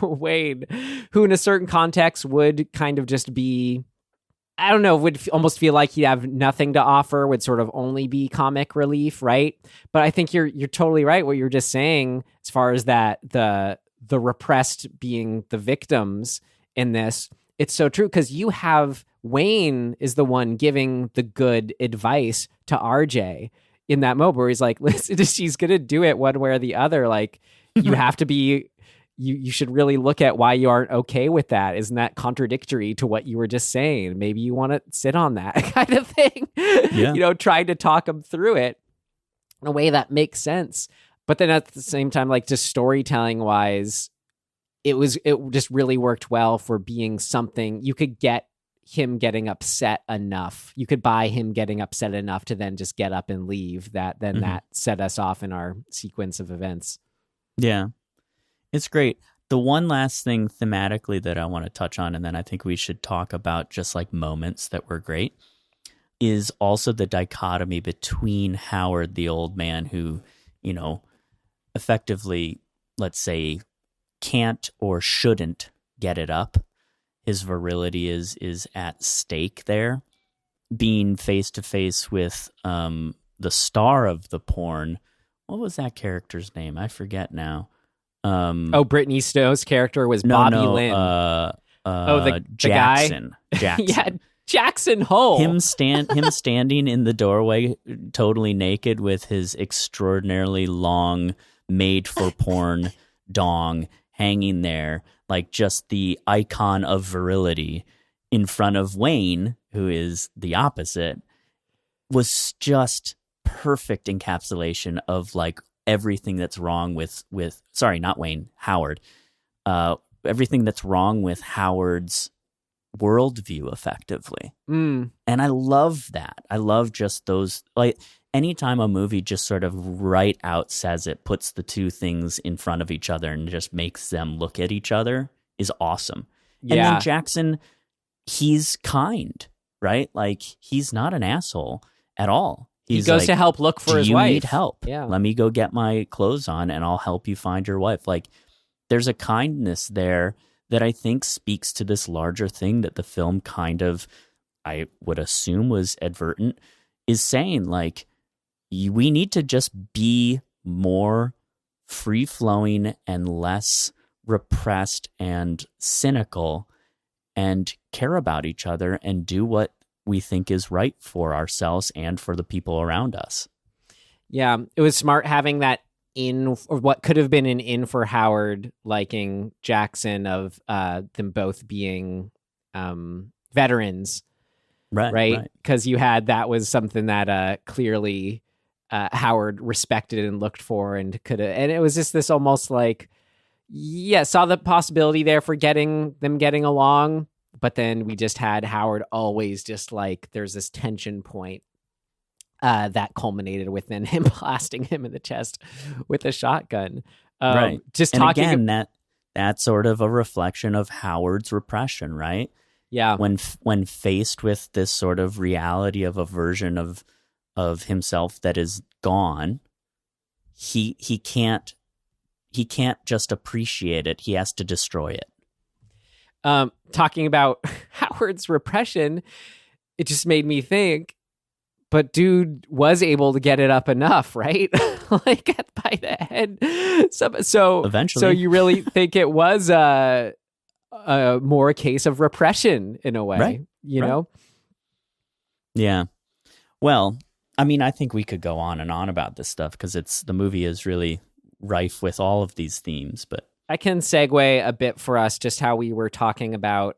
Wayne, who in a certain context would kind of just be, I don't know, would almost feel like he'd have nothing to offer, would sort of only be comic relief, right? But I think you're totally right what you're just saying as far as that the repressed being the victims in this. It's so true, because you have Wayne is the one giving the good advice to RJ in that moment where he's like, listen, she's going to do it one way or the other. Like, you have to be, you should really look at why you aren't okay with that. Isn't that contradictory to what you were just saying? Maybe you want to sit on that kind of thing, trying to talk him through it in a way that makes sense. But then at the same time, like, just storytelling wise, it just really worked well for being something you could get him getting upset enough. You could buy him getting upset enough to then just get up and leave. That set us off in our sequence of events. Yeah, it's great. The one last thing thematically that I want to touch on, and then I think we should talk about just like moments that were great, is also the dichotomy between Howard, the old man who, effectively, let's say, can't or shouldn't get it up. His virility is at stake there. Being face to face with the star of the porn. What was that character's name? I forget now. Brittany Snow's character was Bobby Lynn. The Jackson. Guy? Jackson. Yeah, Jackson Hole. Him standing in the doorway, totally naked, with his extraordinarily long, made for porn dong hanging there, like just the icon of virility in front of Wayne, who is the opposite, was just perfect encapsulation of like everything that's wrong with sorry, not Wayne, Howard. Everything that's wrong with Howard's worldview, effectively. And I love that. I love just those, like, anytime a movie just sort of right out says it, puts the two things in front of each other and just makes them look at each other, is awesome. Yeah. And then Jackson, he's kind, right? Like, he's not an asshole at all. He goes like, to help look for his wife. Do you need help? Yeah. Let me go get my clothes on and I'll help you find your wife. Like, there's a kindness there that I think speaks to this larger thing that the film kind of, I would assume, was advertent, is saying, like, we need to just be more free-flowing and less repressed and cynical and care about each other and do what we think is right for ourselves and for the people around us. Yeah, it was smart having that in, or what could have been an in for Howard liking Jackson, of them both being veterans. Right? Because you had, that was something that clearly Howard respected and looked for and could have, and it was just this almost like, saw the possibility there for getting along, but then we just had Howard always just like, there's this tension point that culminated with then him blasting him in the chest with a shotgun. Right. Just and talking again, that's sort of a reflection of Howard's repression, right? Yeah. When faced with this sort of reality of a version of himself that is gone, he can't just appreciate it. He has to destroy it. Talking about Howard's repression, it just made me think, but dude was able to get it up enough, right? Like by the head. So eventually. So you really think it was more a case of repression in a way, right. You know? Yeah. Well, I mean, I think we could go on and on about this stuff because the movie is really rife with all of these themes, but I can segue a bit for us, just how we were talking about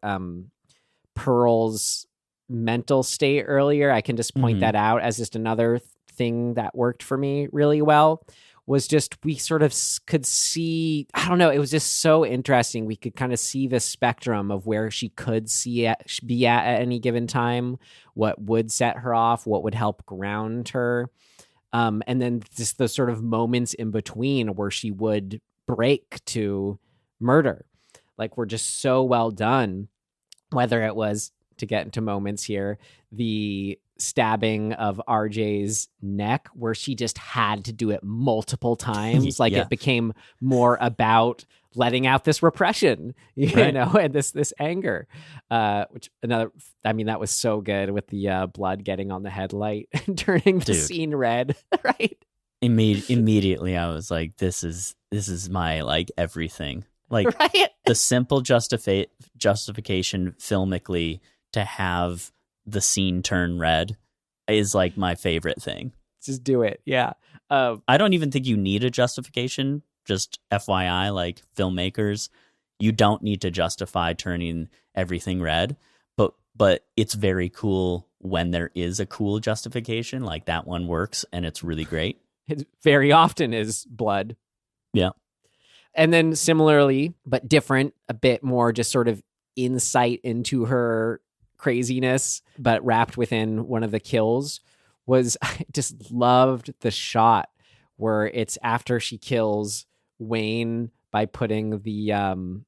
Pearl's mental state earlier. I can just point that out as just another thing that worked for me really well, was just we sort of could see, I don't know, it was just so interesting. We could kind of see the spectrum of where she could be at any given time, what would set her off, what would help ground her. And then just the sort of moments in between where she would break to murder. Like, were just so well done. Whether it was, to get into moments here, the stabbing of RJ's neck, where she just had to do it multiple times. Like, it became more about letting out this repression, you know, and this anger, which that was so good with the blood getting on the headlight and turning the scene red, right? Immediately I was like, this is my, like, everything. Like, the simple justification filmically to have the scene turn red is, like, my favorite thing. Just do it. Yeah. I don't even think you need a justification. Just FYI, like, filmmakers, you don't need to justify turning everything red, but it's very cool when there is a cool justification. Like, that one works and it's really great. It very often is blood. Yeah. And then similarly, but different, a bit more just sort of insight into her craziness, but wrapped within one of the kills, was, I just loved the shot where it's after she kills Wayne by putting the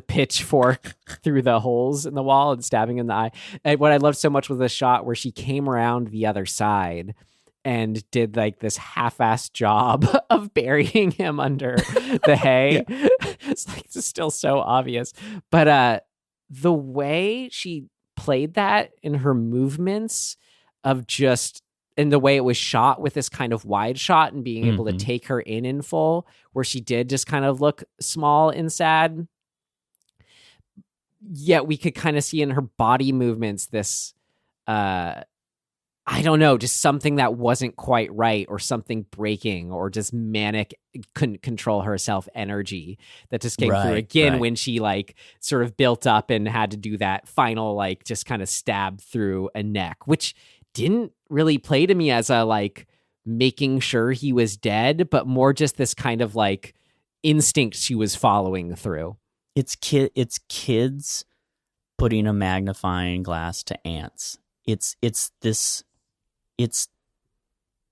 pitchfork through the holes in the wall and stabbing in the eye. And what I loved so much was the shot where she came around the other side and did, like, this half-assed job of burying him under the hay. It's like, it's still so obvious. But the way she played that in her movements of just, and the way it was shot with this kind of wide shot and being able to take her in full, where she did just kind of look small and sad. Yet we could kind of see in her body movements this, I don't know, just something that wasn't quite right, or something breaking, or just manic, couldn't control herself energy that just came through again when she, like, sort of built up and had to do that final, like, just kind of stab through a neck, which didn't really play to me as a, like, making sure he was dead, but more just this kind of, like, instinct she was following through. It's kids putting a magnifying glass to ants. It's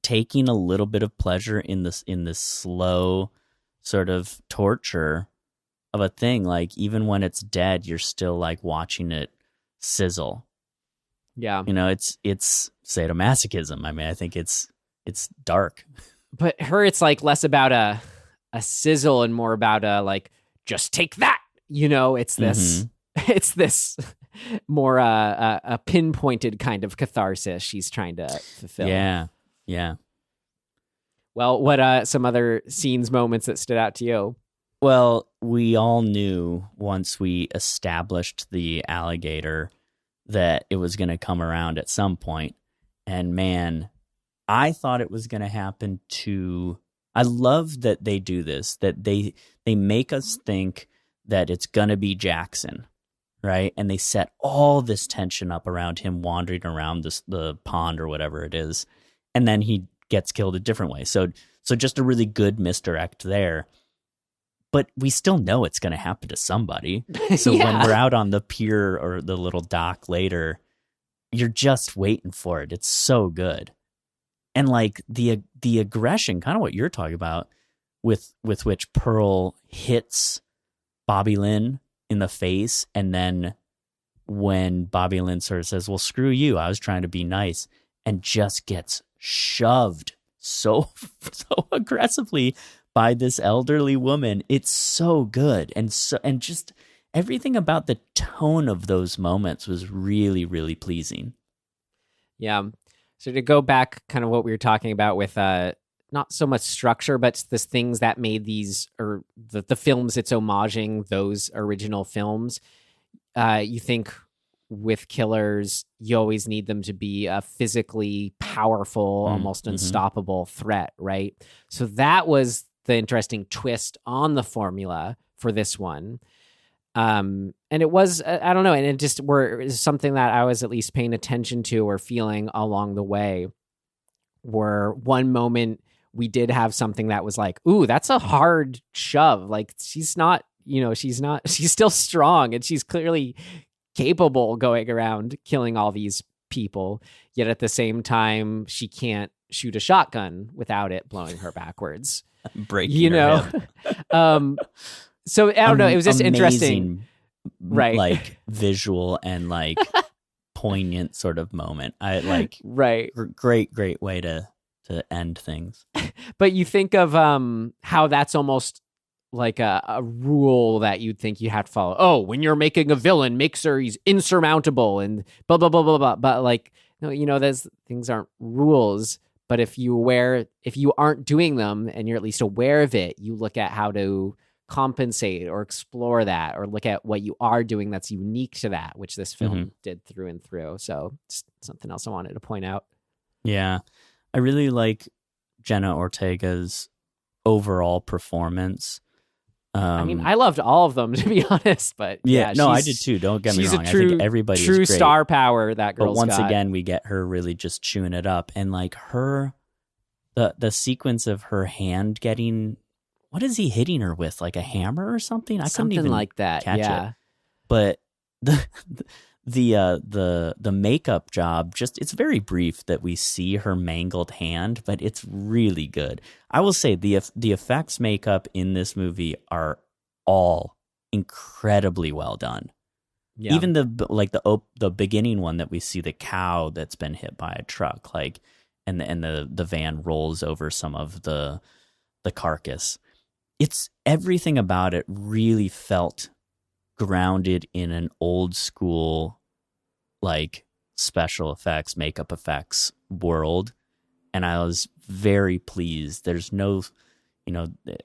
taking a little bit of pleasure in this slow sort of torture of a thing. Like, even when it's dead, you're still, like, watching it sizzle. Yeah. You know, it's sadomasochism. I mean, I think it's dark. But her, it's, like, less about a sizzle and more about a, like, just take that. You know, it's this it's this more a pinpointed kind of catharsis she's trying to fulfill. Yeah. Well, what some other scenes, moments that stood out to you? Well, we all knew once we established the alligator that it was going to come around at some point. And man, I thought it was going to happen to... I love that they do this, that they make us think that it's going to be Jackson, right? And they set all this tension up around him wandering around the pond or whatever it is. And then he gets killed a different way. So just a really good misdirect there. But we still know it's going to happen to somebody. So when we're out on the pier or the little dock later, you're just waiting for it. It's so good. And like the aggression, kind of what you're talking about, with which Pearl hits Bobby Lynn in the face, and then when Bobby Lynn sort of says, well, screw you, I was trying to be nice, and just gets shoved so aggressively by this elderly woman. It's so good. And just everything about the tone of those moments was really, really pleasing. Yeah. So to go back, kind of what we were talking about with not so much structure, but the things that made these, or the films it's homaging those original films. You think with killers, you always need them to be a physically powerful, almost unstoppable threat, right? So that was the interesting twist on the formula for this one. And it was, I don't know, and it just is something that I was at least paying attention to or feeling along the way, where one moment we did have something that was like, ooh, that's a hard shove. Like, she's not, she's still strong, and she's clearly capable going around killing all these people, yet at the same time, she can't shoot a shotgun without it blowing her backwards. Breaking her hip. So I don't know. It was just interesting, right? Like visual and like poignant sort of moment. I like right. Great way to end things. But you think of how that's almost like a rule that you'd think you have to follow. Oh, when you're making a villain, make sure he's insurmountable and blah blah blah blah blah. But like, no, you know, those things aren't rules. But if you aren't doing them and you're at least aware of it, you look at how to compensate or explore that, or look at what you are doing that's unique to that, which this film did through and through. So it's something else I wanted to point out. Yeah. I really like Jenna Ortega's overall performance. I mean, I loved all of them, to be honest, but I did too. Don't get me wrong. I think everybody true is great. Star power that girl's got. But once got. again, we get her really just chewing it up, and like the sequence of her hand getting, what is he hitting her with? Like a hammer or something? I couldn't even like that. Catch it. But the makeup job, just, it's very brief that we see her mangled hand, but it's really good. I will say the effects makeup in this movie are all incredibly well done. Yeah. Even the beginning one that we see, the cow that's been hit by a truck, like, and the van rolls over some of the carcass. It's everything about it really felt grounded in an old school, like, special effects, makeup effects world. And I was very pleased. There's no,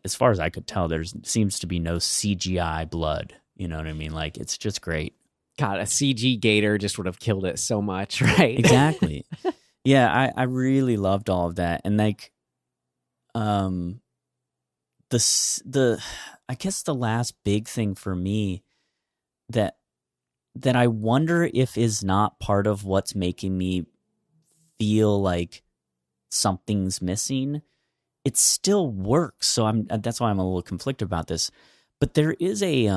as far as I could tell, seems to be no CGI blood. You know what I mean? Like, it's just great. God, a CG gator just would have killed it so much, right? Exactly. Yeah, I really loved all of that. And like, I guess the last big thing for me that I wonder if is not part of what's making me feel like something's missing. It still works, so that's why I'm a little conflicted about this. But there is a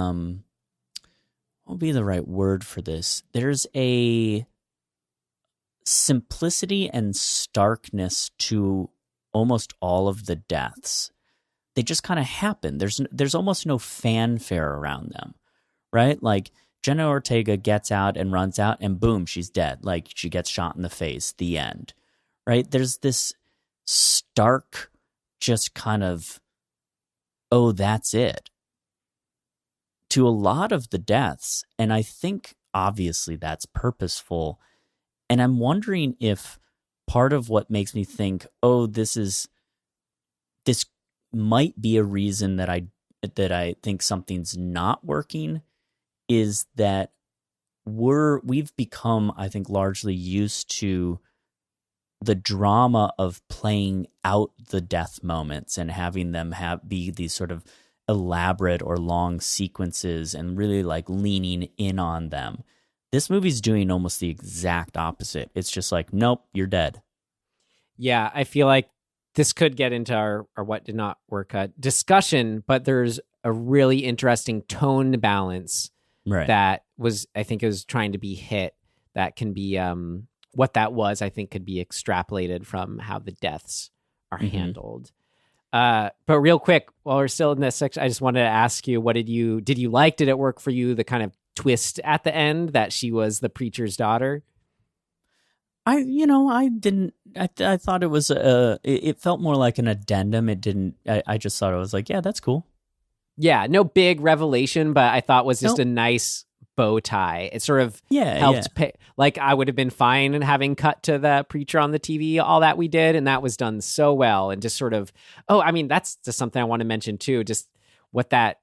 what would be the right word for this? There's a simplicity and starkness to almost all of the deaths. They just kind of happen. There's almost no fanfare around them, right? Like, Jenna Ortega gets out and runs out, and boom, she's dead. Like, she gets shot in the face. The end, right? There's this stark, just kind of, oh, that's it, to a lot of the deaths. And I think, obviously, that's purposeful. And I'm wondering if part of what makes me think, oh, this might be a reason that I think something's not working, is that we've become, I think, largely used to the drama of playing out the death moments and having them be these sort of elaborate or long sequences and really like leaning in on them. This movie's doing almost the exact opposite. It's just like, nope, you're dead. Yeah, I feel like this could get into our what did not work discussion, but there's a really interesting tone balance that was, I think, it was trying to be hit. That can be what that was. I think could be extrapolated from how the deaths are handled. But real quick, while we're still in this section, I just wanted to ask you, did it work for you? The kind of twist at the end that she was the preacher's daughter. I thought it was it felt more like an addendum. It didn't. I just thought it was like, yeah, that's cool. Yeah, no big revelation, but I thought was just a nice bow tie. It sort of helped pay. Like, I would have been fine in having cut to the preacher on the TV, all that we did, and that was done so well. And just sort of, that's just something I want to mention too. Just what that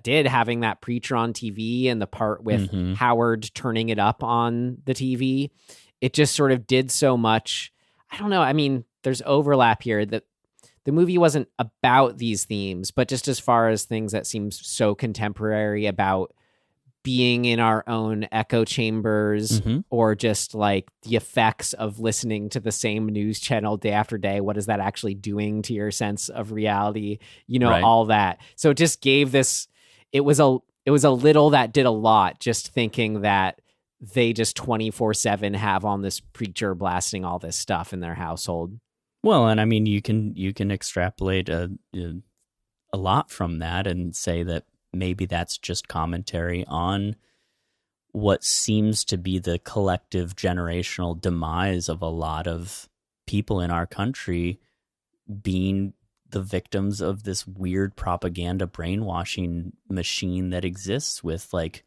did, having that preacher on TV and the part with Howard turning it up on the TV. It just sort of did so much. I don't know. I mean, there's overlap here. That the movie wasn't about these themes, but just as far as things that seems so contemporary about being in our own echo chambers, or just like the effects of listening to the same news channel day after day. What is that actually doing to your sense of reality? All that. So it just gave this, it was a little that did a lot, just thinking that they just 24/7 have on this preacher blasting all this stuff in their household. Well, and I mean, you can extrapolate a lot from that and say that maybe that's just commentary on what seems to be the collective generational demise of a lot of people in our country being the victims of this weird propaganda brainwashing machine that exists with, like,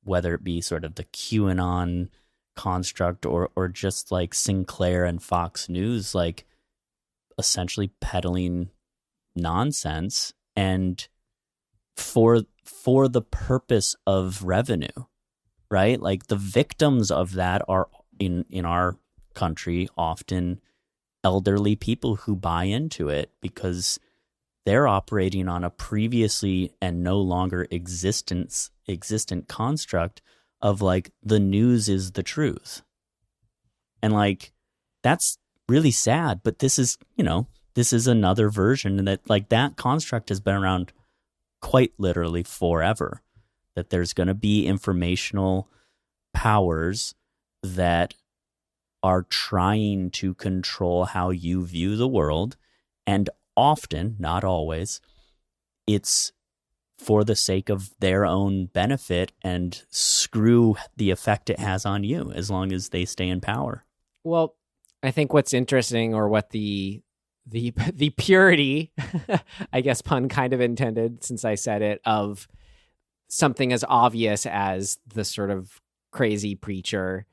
whether it be sort of the QAnon construct or just like Sinclair and Fox News, like essentially peddling nonsense and for the purpose of revenue, right? Like the victims of that are in our country often elderly people who buy into it because they're operating on a previously and no longer existent construct of like the news is the truth. And like that's really sad, but this is another version that like that construct has been around quite literally forever, that there's going to be informational powers that are trying to control how you view the world, and often, not always, it's for the sake of their own benefit and screw the effect it has on you as long as they stay in power. Well, I think what's interesting, or what the purity, I guess pun kind of intended since I said it, of something as obvious as the sort of crazy preacher,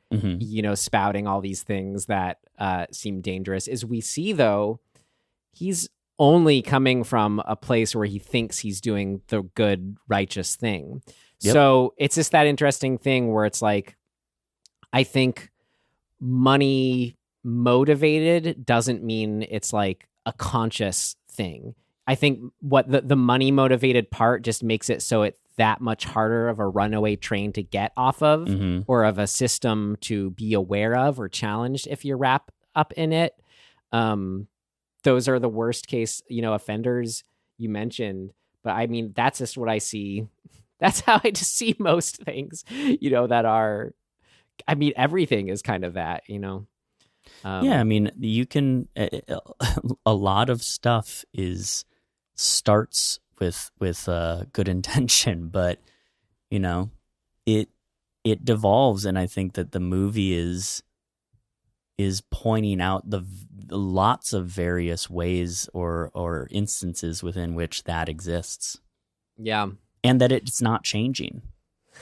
spouting all these things that seem dangerous, is we see, though, he's only coming from a place where he thinks he's doing the good, righteous thing. Yep. So it's just that interesting thing where it's like, I think money motivated doesn't mean it's like a conscious thing. I think what the money motivated part just makes it so it's that much harder of a runaway train to get off of, or of a system to be aware of or challenged if you're wrapped up in it. Those are the worst case, offenders you mentioned. But I mean, that's just what I see. That's how I just see most things, that are, I mean, everything is kind of that, Yeah, I mean, you can, a lot of stuff starts with good intention, but, it devolves. And I think that the movie is pointing out the lots of various ways or instances within which that exists. Yeah. And that it's not changing,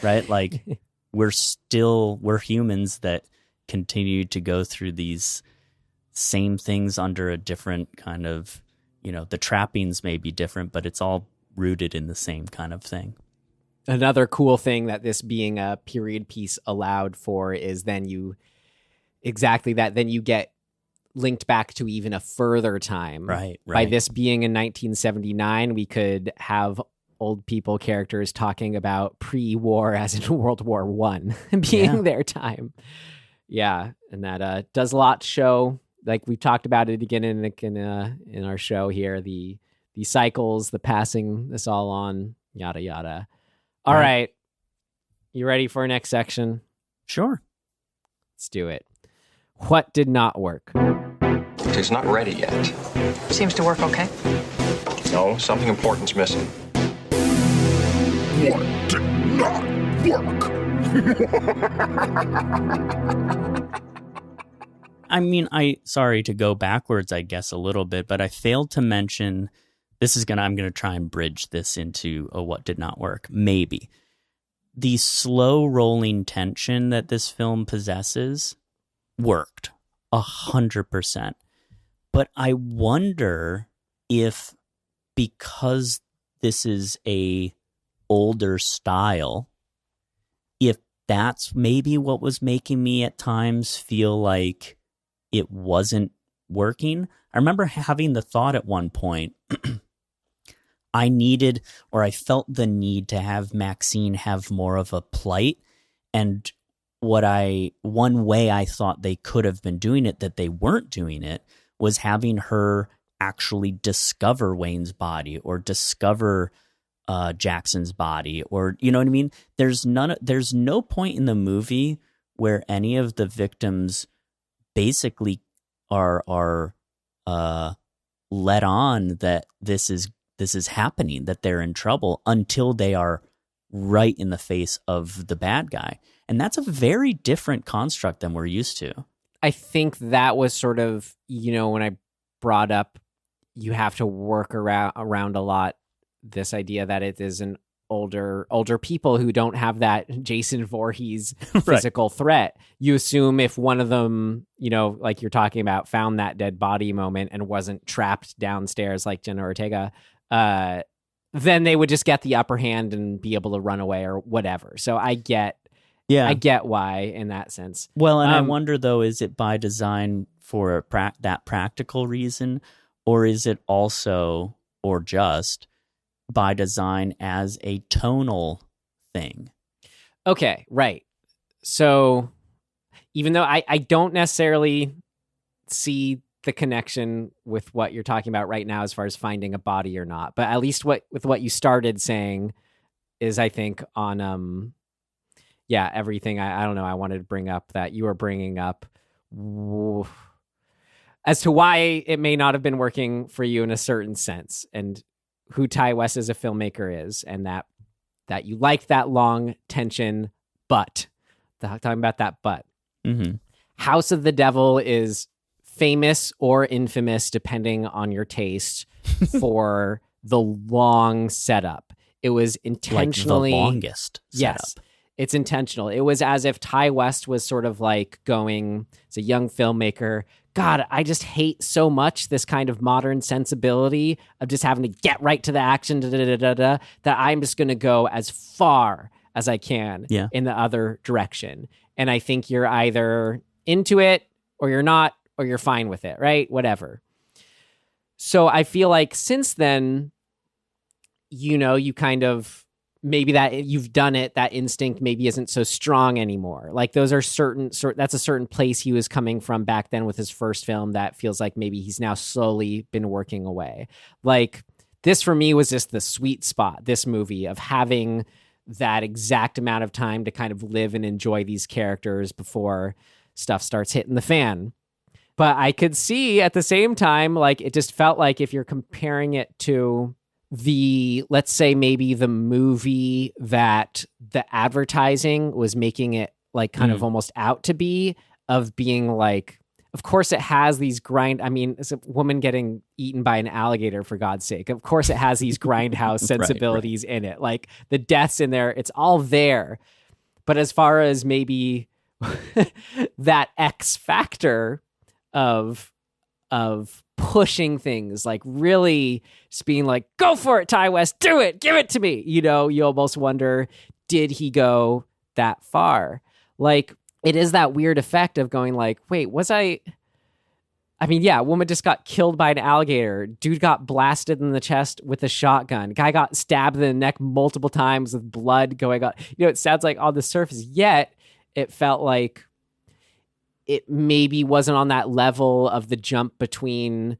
right? Like we're humans that continue to go through these same things under a different kind of, the trappings may be different, but it's all rooted in the same kind of thing. Another cool thing that this being a period piece allowed for is then you get linked back to even a further time. Right. By this being in 1979, we could have old people characters talking about pre-war, as in World War I, being their time. Yeah, and that does a lot to show. Like we talked about it again in our show here, the cycles, the passing this all on, yada yada. All right. You ready for our next section? Sure. Let's do it. What did not work? It's not ready yet. Seems to work okay. No, something important's missing. What did not work? I mean, sorry to go backwards, I guess, a little bit, but I failed to mention, I'm going to try and bridge this into a what did not work. Maybe. The slow rolling tension that this film possesses worked 100%. But I wonder if, because this is a older style, if that's maybe what was making me at times feel like it wasn't working. I remember having the thought at one point, I felt the need to have Maxine have more of a plight. And one way I thought they could have been doing it, that they weren't doing it, was having her actually discover Wayne's body or discover Jackson's body, or you know what I mean? There's no point in the movie where any of the victims basically are let on that this is happening, that they're in trouble, until they are right in the face of the bad guy. And that's a very different construct than we're used to. I think that was sort of, when I brought up, you have to work around a lot this idea that it is an older people who don't have that Jason Voorhees physical threat. You assume if one of them, like you're talking about, found that dead body moment and wasn't trapped downstairs like Jenna Ortega, then they would just get the upper hand and be able to run away or whatever. So I get why in that sense. Well, and I wonder though, is it by design for that practical reason, or is it also, or just by design as a tonal thing? Okay, right. So even though I don't necessarily see the connection with what you're talking about right now as far as finding a body or not, but at least with what you started saying is, I think, on everything I don't know, I wanted to bring up that you were bringing up as to why it may not have been working for you in a certain sense, and who Ty West as a filmmaker is, and that you like that long tension, but talking about that but. Mm-hmm. House of the Devil is famous or infamous, depending on your taste, for the long setup. It was intentionally like the longest setup. Yes, it's intentional. It was as if Ty West was sort of like going, as a young filmmaker, God, I just hate so much this kind of modern sensibility of just having to get right to the action, that I'm just going to go as far as I can in the other direction. And I think you're either into it or you're not, or you're fine with it, right? Whatever. So I feel like since then, you kind of, maybe that you've done it, that instinct maybe isn't so strong anymore. Like those are that's a certain place he was coming from back then with his first film that feels like maybe he's now slowly been working away. Like this for me was just the sweet spot, this movie, of having that exact amount of time to kind of live and enjoy these characters before stuff starts hitting the fan. But I could see at the same time, like it just felt like if you're comparing it to let's say maybe the movie that the advertising was making it like kind of almost out to be, of being like, of course it has these it's a woman getting eaten by an alligator, for God's sake. Of course it has these grindhouse sensibilities in it. Like the deaths in there, it's all there. But as far as maybe that X factor of pushing things, like really just being like, go for it, Ty West, do it, give it to me. You almost wonder, did he go that far? Like it is that weird effect of going like, wait, woman just got killed by an alligator. Dude got blasted in the chest with a shotgun. Guy got stabbed in the neck multiple times with blood going on. It sounds like on the surface, yet it felt like it maybe wasn't on that level of the jump between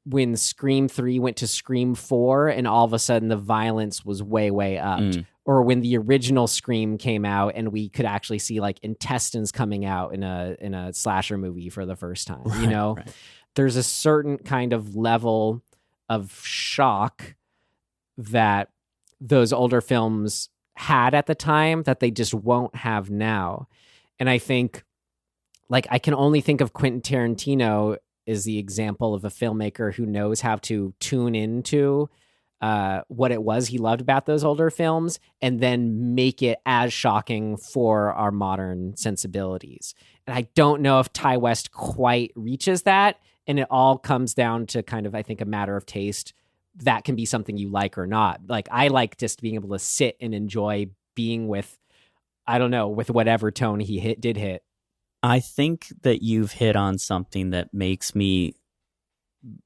when Scream 3 went to Scream 4 and all of a sudden the violence was way, way up. Or when the original Scream came out and we could actually see like intestines coming out in a slasher movie for the first time. Right. There's a certain kind of level of shock that those older films had at the time that they just won't have now. And I think, like, I can only think of Quentin Tarantino as the example of a filmmaker who knows how to tune into what it was he loved about those older films and then make it as shocking for our modern sensibilities. And I don't know if Ty West quite reaches that. And it all comes down to kind of, I think, a matter of taste. That can be something you like or not. Like, I like just being able to sit and enjoy being with, I don't know, with whatever tone he did hit. I think that you've hit on something that makes me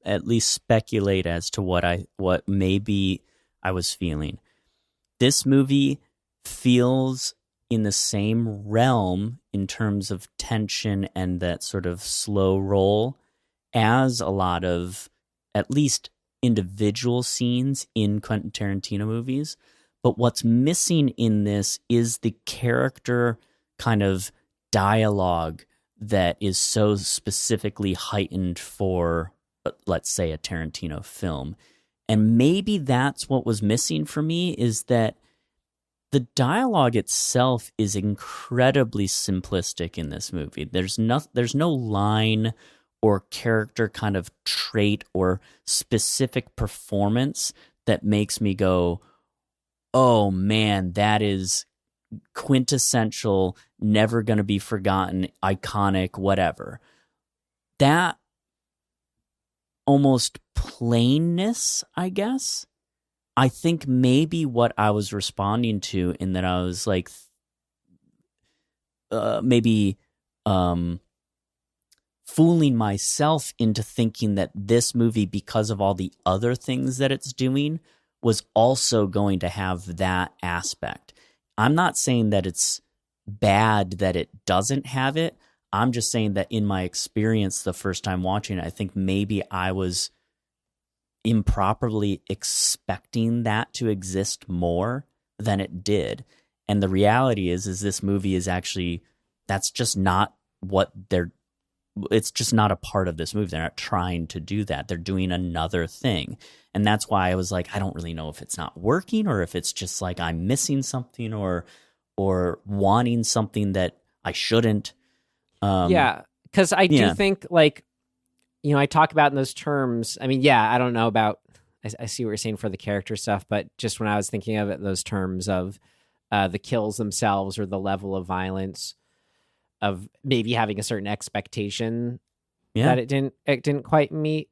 at least speculate as to what maybe I was feeling. This movie feels in the same realm in terms of tension and that sort of slow roll as a lot of at least individual scenes in Quentin Tarantino movies. But what's missing in this is the character kind of dialogue that is so specifically heightened for, let's say, a Tarantino film. And maybe that's what was missing for me, is that the dialogue itself is incredibly simplistic in this movie. There's no line or character kind of trait or specific performance that makes me go, oh man, that is quintessential, never going to be forgotten, iconic, whatever. That almost plainness, I guess, I think maybe what I was responding to, in that I was like, maybe fooling myself into thinking that this movie, because of all the other things that it's doing, was also going to have that aspect. I'm not saying that it's bad that it doesn't have it. I'm just saying that in my experience the first time watching it, I think maybe I was improperly expecting that to exist more than it did. And the reality is this movie is actually, that's just not what it's just not a part of this movie. They're not trying to do that. They're doing another thing. And that's why I was like, I don't really know if it's not working, or if it's just like I'm missing something, or wanting something that I shouldn't. Yeah, because I do think, like, you know, I talk about in those terms. I mean, yeah, I don't know about, I see what you're saying for the character stuff, but just when I was thinking of it in those terms of the kills themselves or the level of violence, of maybe having a certain expectation that it didn't quite meet.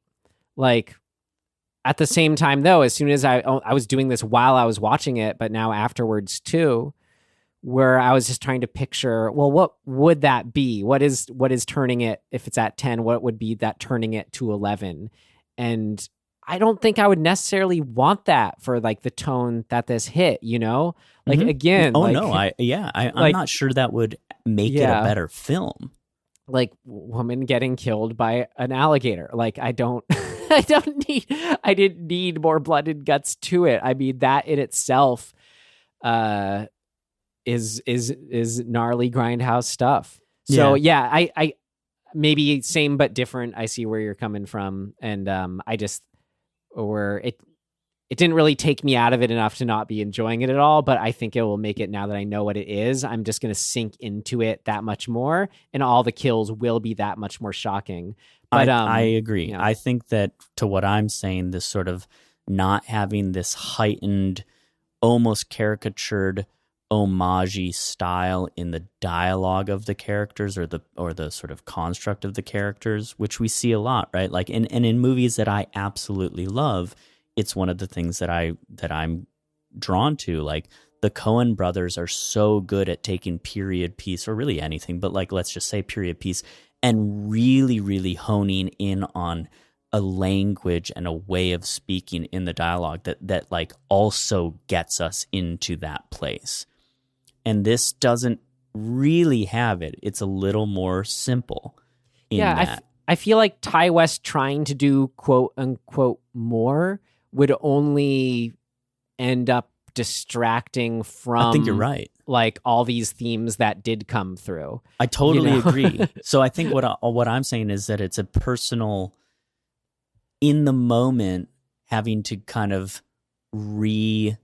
Like, at the same time, though, as soon as I was doing this while I was watching it, but now afterwards too, where I was just trying to picture, well, what would that be? What is turning it, if it's at 10, what would be that turning it to 11? And I don't think I would necessarily want that for like the tone that this hit, you know? Like, again, I'm not sure that would make it a better film. Like, woman getting killed by an alligator. Like, I didn't need more blood and guts to it. I mean, that in itself is gnarly grindhouse stuff. So I maybe same but different. I see where you're coming from, and it didn't really take me out of it enough to not be enjoying it at all, but I think it will make it, now that I know what it is, I'm just going to sink into it that much more, and all the kills will be that much more shocking. But I agree. I think that, to what I'm saying, this sort of not having this heightened, almost caricatured, homage-y style in the dialogue of the characters, or the sort of construct of the characters, which we see a lot, right? Like, and in movies that I absolutely love, it's one of the things that I'm drawn to. Like, the Coen brothers are so good at taking period piece, or really anything, but like, let's just say period piece, and really, really honing in on a language and a way of speaking in the dialogue that like also gets us into that place. And this doesn't really have it. It's a little more simple in that. I feel like Ty West trying to do quote unquote more would only end up distracting from, I think you're right, like, all these themes that did come through. I totally agree. So I think what I'm saying is that it's a personal, in the moment, having to kind of readjust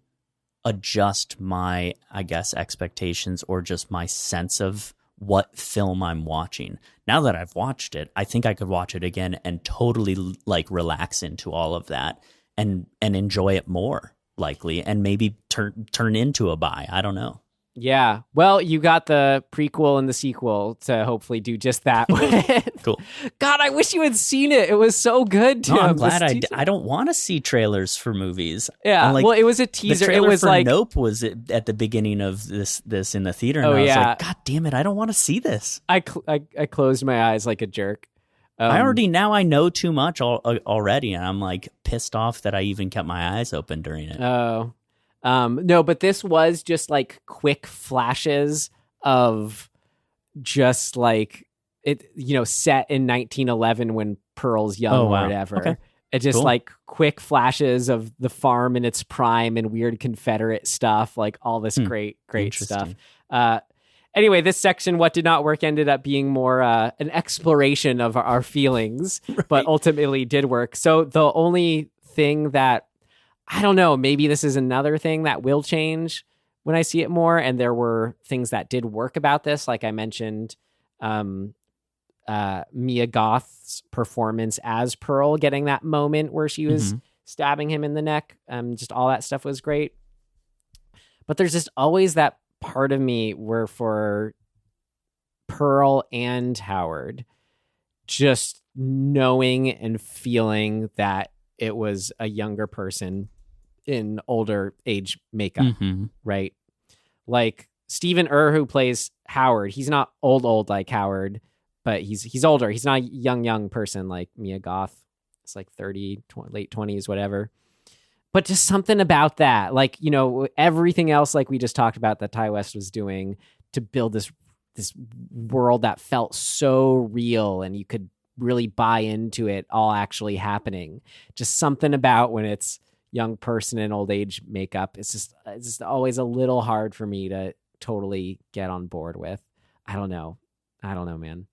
my, I guess, expectations, or just my sense of what film I'm watching. Now that I've watched it, I think I could watch it again and totally like relax into all of that and enjoy it more, likely, and maybe turn into a buy. I don't know. Yeah. Well, you got the prequel and the sequel to hopefully do just that. Cool. God, I wish you had seen it. It was so good, Tim. No, I'm glad I don't want to see trailers for movies. Yeah. Like, well, it was a teaser. The trailer it was for like Nope was at the beginning of this in the theater. And Oh, I was yeah. like, God damn it, I don't want to see this. I closed my eyes like a jerk. I know too much already, and I'm like pissed off that I even kept my eyes open during it. Oh. No, but this was just like quick flashes of just like it, set in 1911 when Pearl's young or whatever. Okay. It just Cool. like quick flashes of the farm in its prime and weird Confederate stuff, like all this great stuff. Anyway, this section, what did not work, ended up being more an exploration of our feelings, but ultimately did work. So the only thing that, I don't know, maybe this is another thing that will change when I see it more. And there were things that did work about this. Like I mentioned, Mia Goth's performance as Pearl, getting that moment where she was stabbing him in the neck. Just all that stuff was great. But there's just always that part of me where for Pearl and Howard, just knowing and feeling that it was a younger person in older age makeup, right? Like Stephen who plays Howard, he's not old like Howard, but he's older. He's not a young person like Mia Goth. It's like 30, late 20s, whatever. But just something about that, like, you know, everything else, like we just talked about, that Ty West was doing to build this world that felt so real and you could really buy into it all actually happening. Just something about when it's young person in old age makeup, it's just always a little hard for me to totally get on board with. I don't know, man.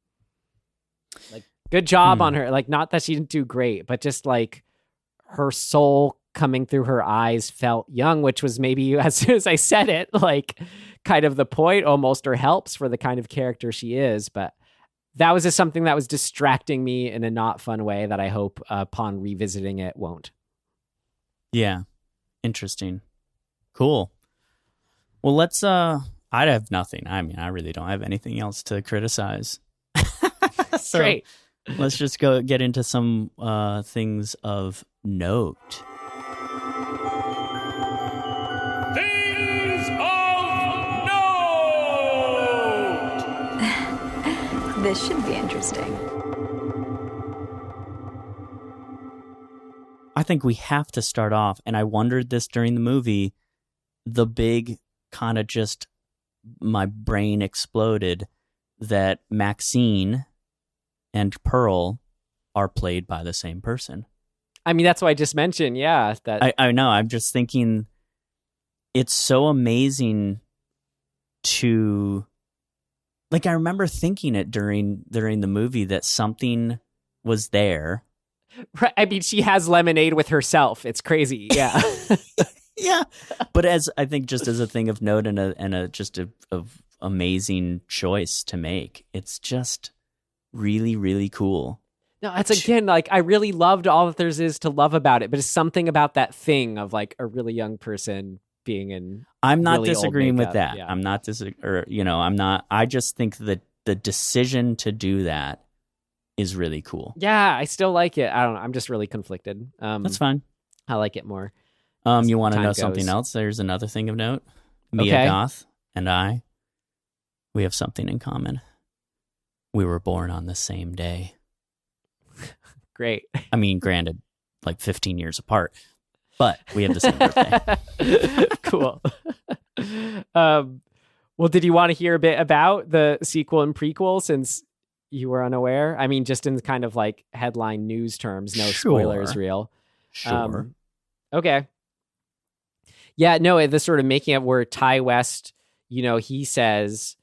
Like, good job on her. Like, not that she didn't do great, but just like her soul coming through her eyes felt young, which was maybe, as soon as I said it, like kind of the point almost, or helps for the kind of character she is. But that was just something that was distracting me in a not fun way that I hope upon revisiting it won't. Yeah. Interesting. Cool. Well, let's, I have nothing. I mean, I really don't have anything else to criticize. So Great. Let's just go get into some things of note. Things of note! This should be interesting. I think we have to start off, and I wondered this during the movie, the big kind of just, my brain exploded, that Maxine and Pearl are played by the same person. I mean, that's what I just mentioned. Yeah. That I know. I'm just thinking it's so amazing to, like, I remember thinking it during the movie that something was there. Right. I mean, she has lemonade with herself. It's crazy. Yeah. Yeah. But as I think just as a thing of note and a just a amazing choice to make. It's just really, really cool. No, it's again, like, I really loved all that there is to love about it, but it's something about that thing of like a really young person being in. I'm not really disagreeing with that. Yeah. I'm not I'm not. I just think that the decision to do that is really cool. Yeah, I still like it. I don't know. I'm just really conflicted. That's fine. I like it more. You want to know goes. something else? There's another thing of note. Mia Goth and I, we have something in common. We were born on the same day. Great. I mean, granted, like 15 years apart, but we have the same birthday. Cool. Well, did you want to hear a bit about the sequel and prequel since you were unaware? I mean, just in kind of like headline news terms, no spoilers real. Sure. Okay. Yeah, no, the sort of making it where Ty West, he says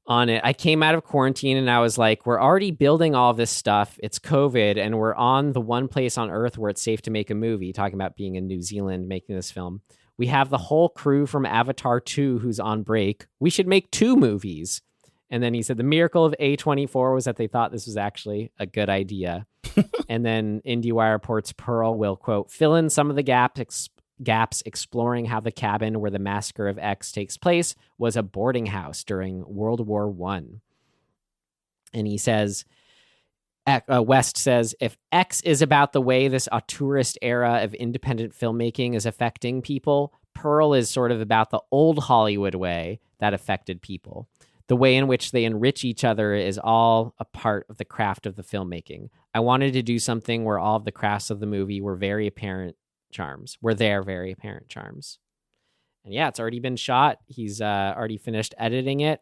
on it, I came out of quarantine and I was like, we're already building all this stuff. It's COVID and we're on the one place on earth where it's safe to make a movie, talking about being in New Zealand, making this film. We have the whole crew from Avatar 2 who's on break. We should make 2 movies. And then he said the miracle of A24 was that they thought this was actually a good idea. And then IndieWire reports Pearl will, quote, fill in some of the gaps exploring how the cabin where the massacre of X takes place was a boarding house during World War I. And he says, West says, if X is about the way this auteurist era of independent filmmaking is affecting people, Pearl is sort of about the old Hollywood way that affected people. The way in which they enrich each other is all a part of the craft of the filmmaking. I wanted to do something where all of the crafts of the movie were very apparent charms. And yeah, it's already been shot. He's already finished editing it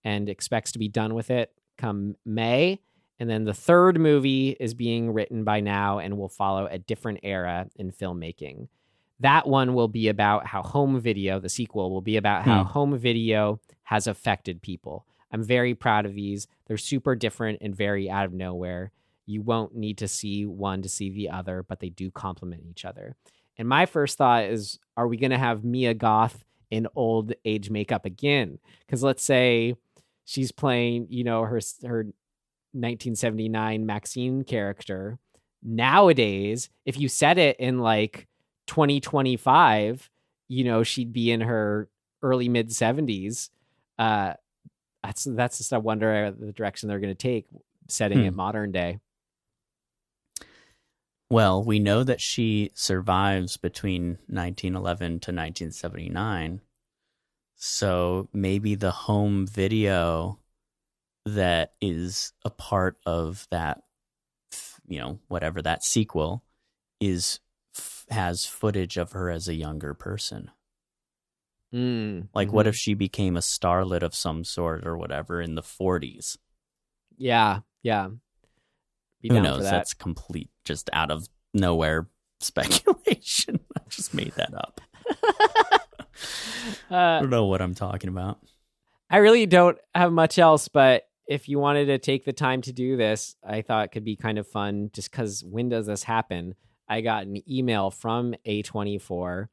and expects to be done with it come May. And then the third movie is being written by now and will follow a different era in filmmaking. That one will be about how home video, the sequel will be about how home video has affected people. I'm very proud of these. They're super different and very out of nowhere. You won't need to see one to see the other, but they do complement each other. And my first thought is, are we going to have Mia Goth in old age makeup again? Because let's say she's playing, her 1979 Maxine character. Nowadays, if you set it in like 2025, she'd be in her early mid 70s. That's just, I wonder the direction they're going to take, setting it modern day. Well, we know that she survives between 1911 to 1979. So maybe the home video that is a part of that, whatever that sequel has footage of her as a younger person. What if she became a starlet of some sort or whatever in the 40s? Yeah. Who knows? That's complete, just out of nowhere speculation. I just made that up. I don't know what I'm talking about. I really don't have much else, but if you wanted to take the time to do this, I thought it could be kind of fun just because when does this happen? I got an email from A24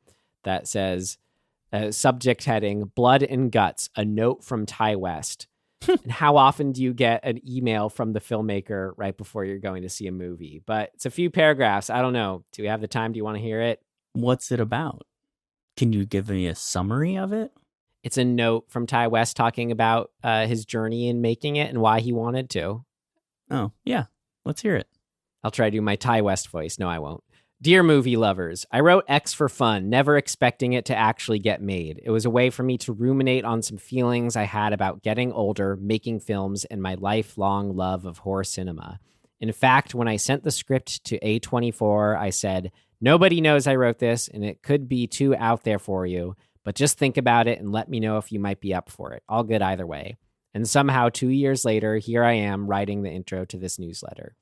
that says, subject heading, Blood and Guts, a note from Ty West. And how often do you get an email from the filmmaker right before you're going to see a movie? But it's a few paragraphs. I don't know. Do we have the time? Do you want to hear it? What's it about? Can you give me a summary of it? It's a note from Ty West talking about his journey in making it and why he wanted to. Oh, yeah. Let's hear it. I'll try to do my Ty West voice. No, I won't. Dear movie lovers, I wrote X for fun, never expecting it to actually get made. It was a way for me to ruminate on some feelings I had about getting older, making films, and my lifelong love of horror cinema. In fact, when I sent the script to A24, I said, nobody knows I wrote this, and it could be too out there for you, but just think about it and let me know if you might be up for it. All good either way. And somehow 2 years later, here I am writing the intro to this newsletter.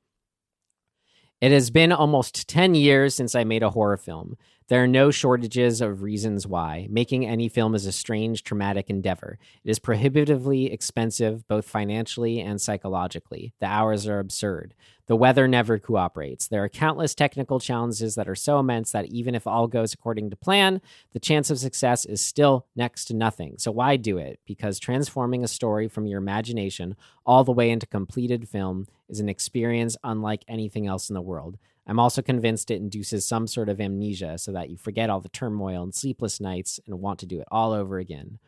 It has been almost 10 years since I made a horror film. There are no shortages of reasons why. Making any film is a strange, traumatic endeavor. It is prohibitively expensive, both financially and psychologically. The hours are absurd. The weather never cooperates. There are countless technical challenges that are so immense that even if all goes according to plan, the chance of success is still next to nothing. So why do it? Because transforming a story from your imagination all the way into completed film is an experience unlike anything else in the world. I'm also convinced it induces some sort of amnesia so that you forget all the turmoil and sleepless nights and want to do it all over again.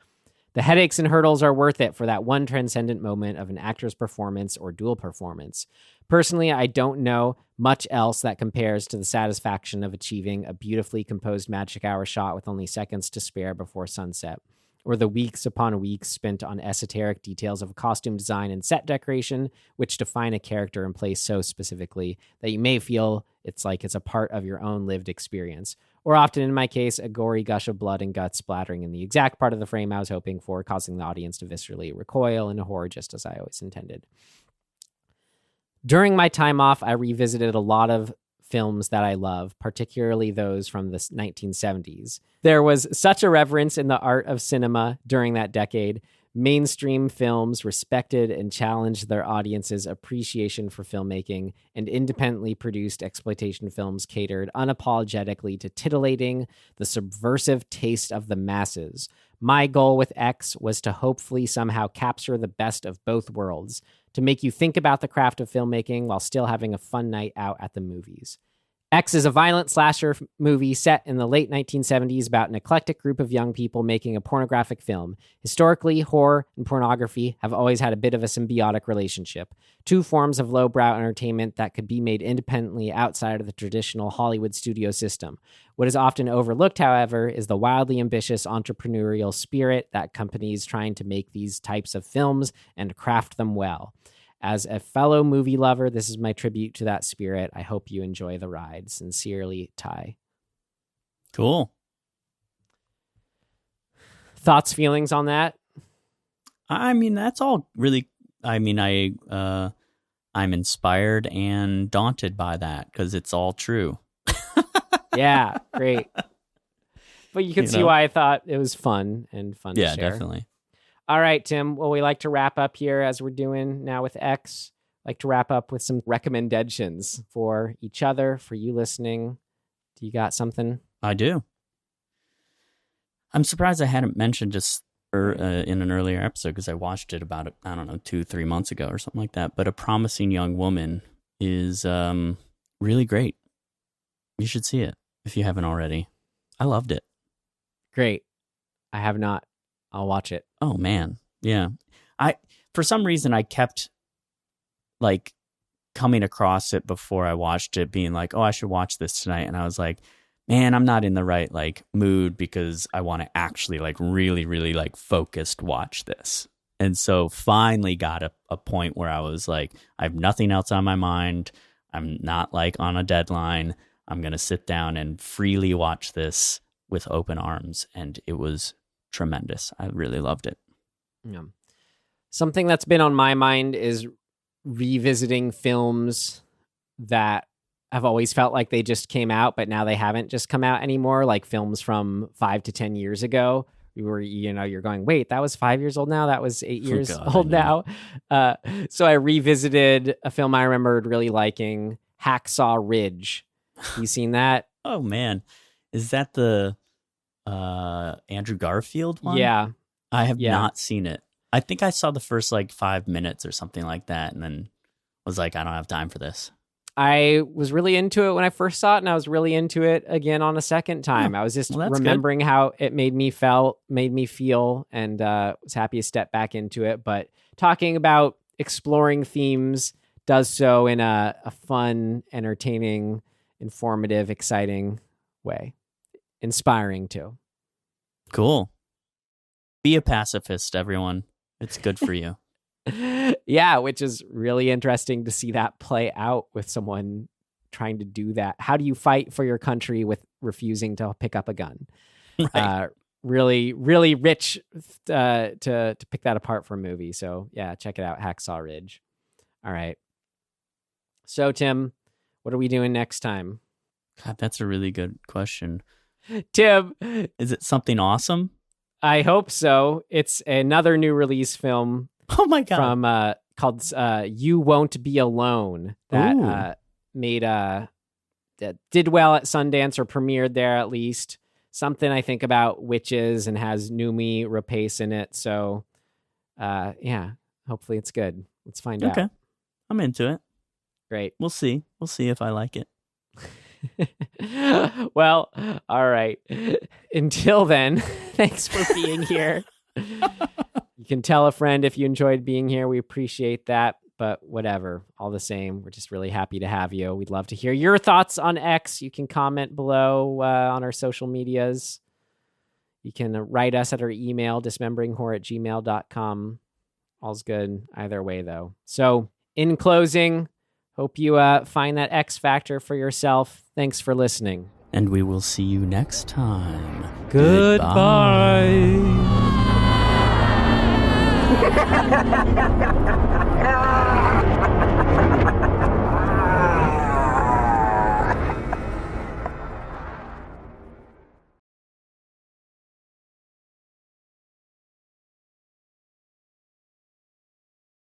The headaches and hurdles are worth it for that one transcendent moment of an actor's performance or dual performance. Personally, I don't know much else that compares to the satisfaction of achieving a beautifully composed magic hour shot with only seconds to spare before sunset, or the weeks upon weeks spent on esoteric details of costume design and set decoration, which define a character and place so specifically that you may feel it's like it's a part of your own lived experience. Or often, in my case, a gory gush of blood and guts splattering in the exact part of the frame I was hoping for, causing the audience to viscerally recoil in horror just as I always intended. During my time off, I revisited a lot of films that I love, particularly those from the 1970s. There was such a reverence in the art of cinema during that decade. Mainstream films respected and challenged their audience's appreciation for filmmaking, and independently produced exploitation films catered unapologetically to titillating the subversive taste of the masses. My goal with X was to hopefully somehow capture the best of both worlds, to make you think about the craft of filmmaking while still having a fun night out at the movies. X is a violent slasher movie set in the late 1970s about an eclectic group of young people making a pornographic film. Historically, horror and pornography have always had a bit of a symbiotic relationship, two forms of lowbrow entertainment that could be made independently outside of the traditional Hollywood studio system. What is often overlooked, however, is the wildly ambitious entrepreneurial spirit that accompanies trying to make these types of films and craft them well. As a fellow movie lover, this is my tribute to that spirit. I hope you enjoy the ride. Sincerely, Ty. Cool. Thoughts, feelings on that? I mean, that's all really, I mean, I I'm inspired and daunted by that because it's all true. Yeah, great. But you can see why I thought it was fun to share. Yeah, definitely. All right, Tim. Well, we like to wrap up here as we're doing now with X. Like to wrap up with some recommendations for each other, for you listening. Do you got something? I do. I'm surprised I hadn't mentioned just in an earlier episode because I watched it about, 2-3 months ago or something like that. But A Promising Young Woman is really great. You should see it if you haven't already. I loved it. Great. I have not. I'll watch it. Oh, man. Yeah. For some reason, I kept coming across it before I watched it, being like, oh, I should watch this tonight. And I was like, man, I'm not in the right mood because I want to actually really, really focused watch this. And so finally got a point where I was like, I have nothing else on my mind. I'm not on a deadline. I'm going to sit down and freely watch this with open arms. And it was tremendous. I really loved it. Yeah. Something that's been on my mind is revisiting films that I've always felt like they just came out, but now they haven't just come out anymore. Like films from 5 to 10 years ago, you're going, wait, that was 5 years old now. That was 8 years old now. So I revisited a film I remembered really liking, Hacksaw Ridge. You seen that? Oh man, is that the Andrew Garfield one? Yeah, I have not seen it. I think I saw the first 5 minutes or something like that, and then was like, I don't have time for this. I was really into it when I first saw it, and I was really into it again on a second time. I was just remembering how it made me feel, and was happy to step back into it. But talking about exploring themes does so in a fun, entertaining, informative, exciting way. Inspiring, too. Cool. Be a pacifist, everyone. It's good for you. Yeah, which is really interesting to see that play out with someone trying to do that. How do you fight for your country with refusing to pick up a gun? Right. Really, really rich to pick that apart for a movie. So yeah, check it out, Hacksaw Ridge. All right. So Tim, what are we doing next time? God, that's a really good question. Tim, is it something awesome? I hope so. It's another new release film. Oh my God. From called You Won't Be Alone that that did well at Sundance, or premiered there at least. Something I think about witches and has Noomi Rapace in it. So yeah, hopefully it's good. Let's find out. Okay. I'm into it. Great. We'll see. We'll see if I like it. Well, all right. Until then, thanks for being here. You can tell a friend if you enjoyed being here. We appreciate that. But whatever, all the same, we're just really happy to have you. We'd love to hear your thoughts on X. You can comment below on our social medias. You can write us at our email, dismemberinghorror@gmail.com. All's good either way, though. So in closing, hope you find that X factor for yourself. Thanks for listening. And we will see you next time. Goodbye.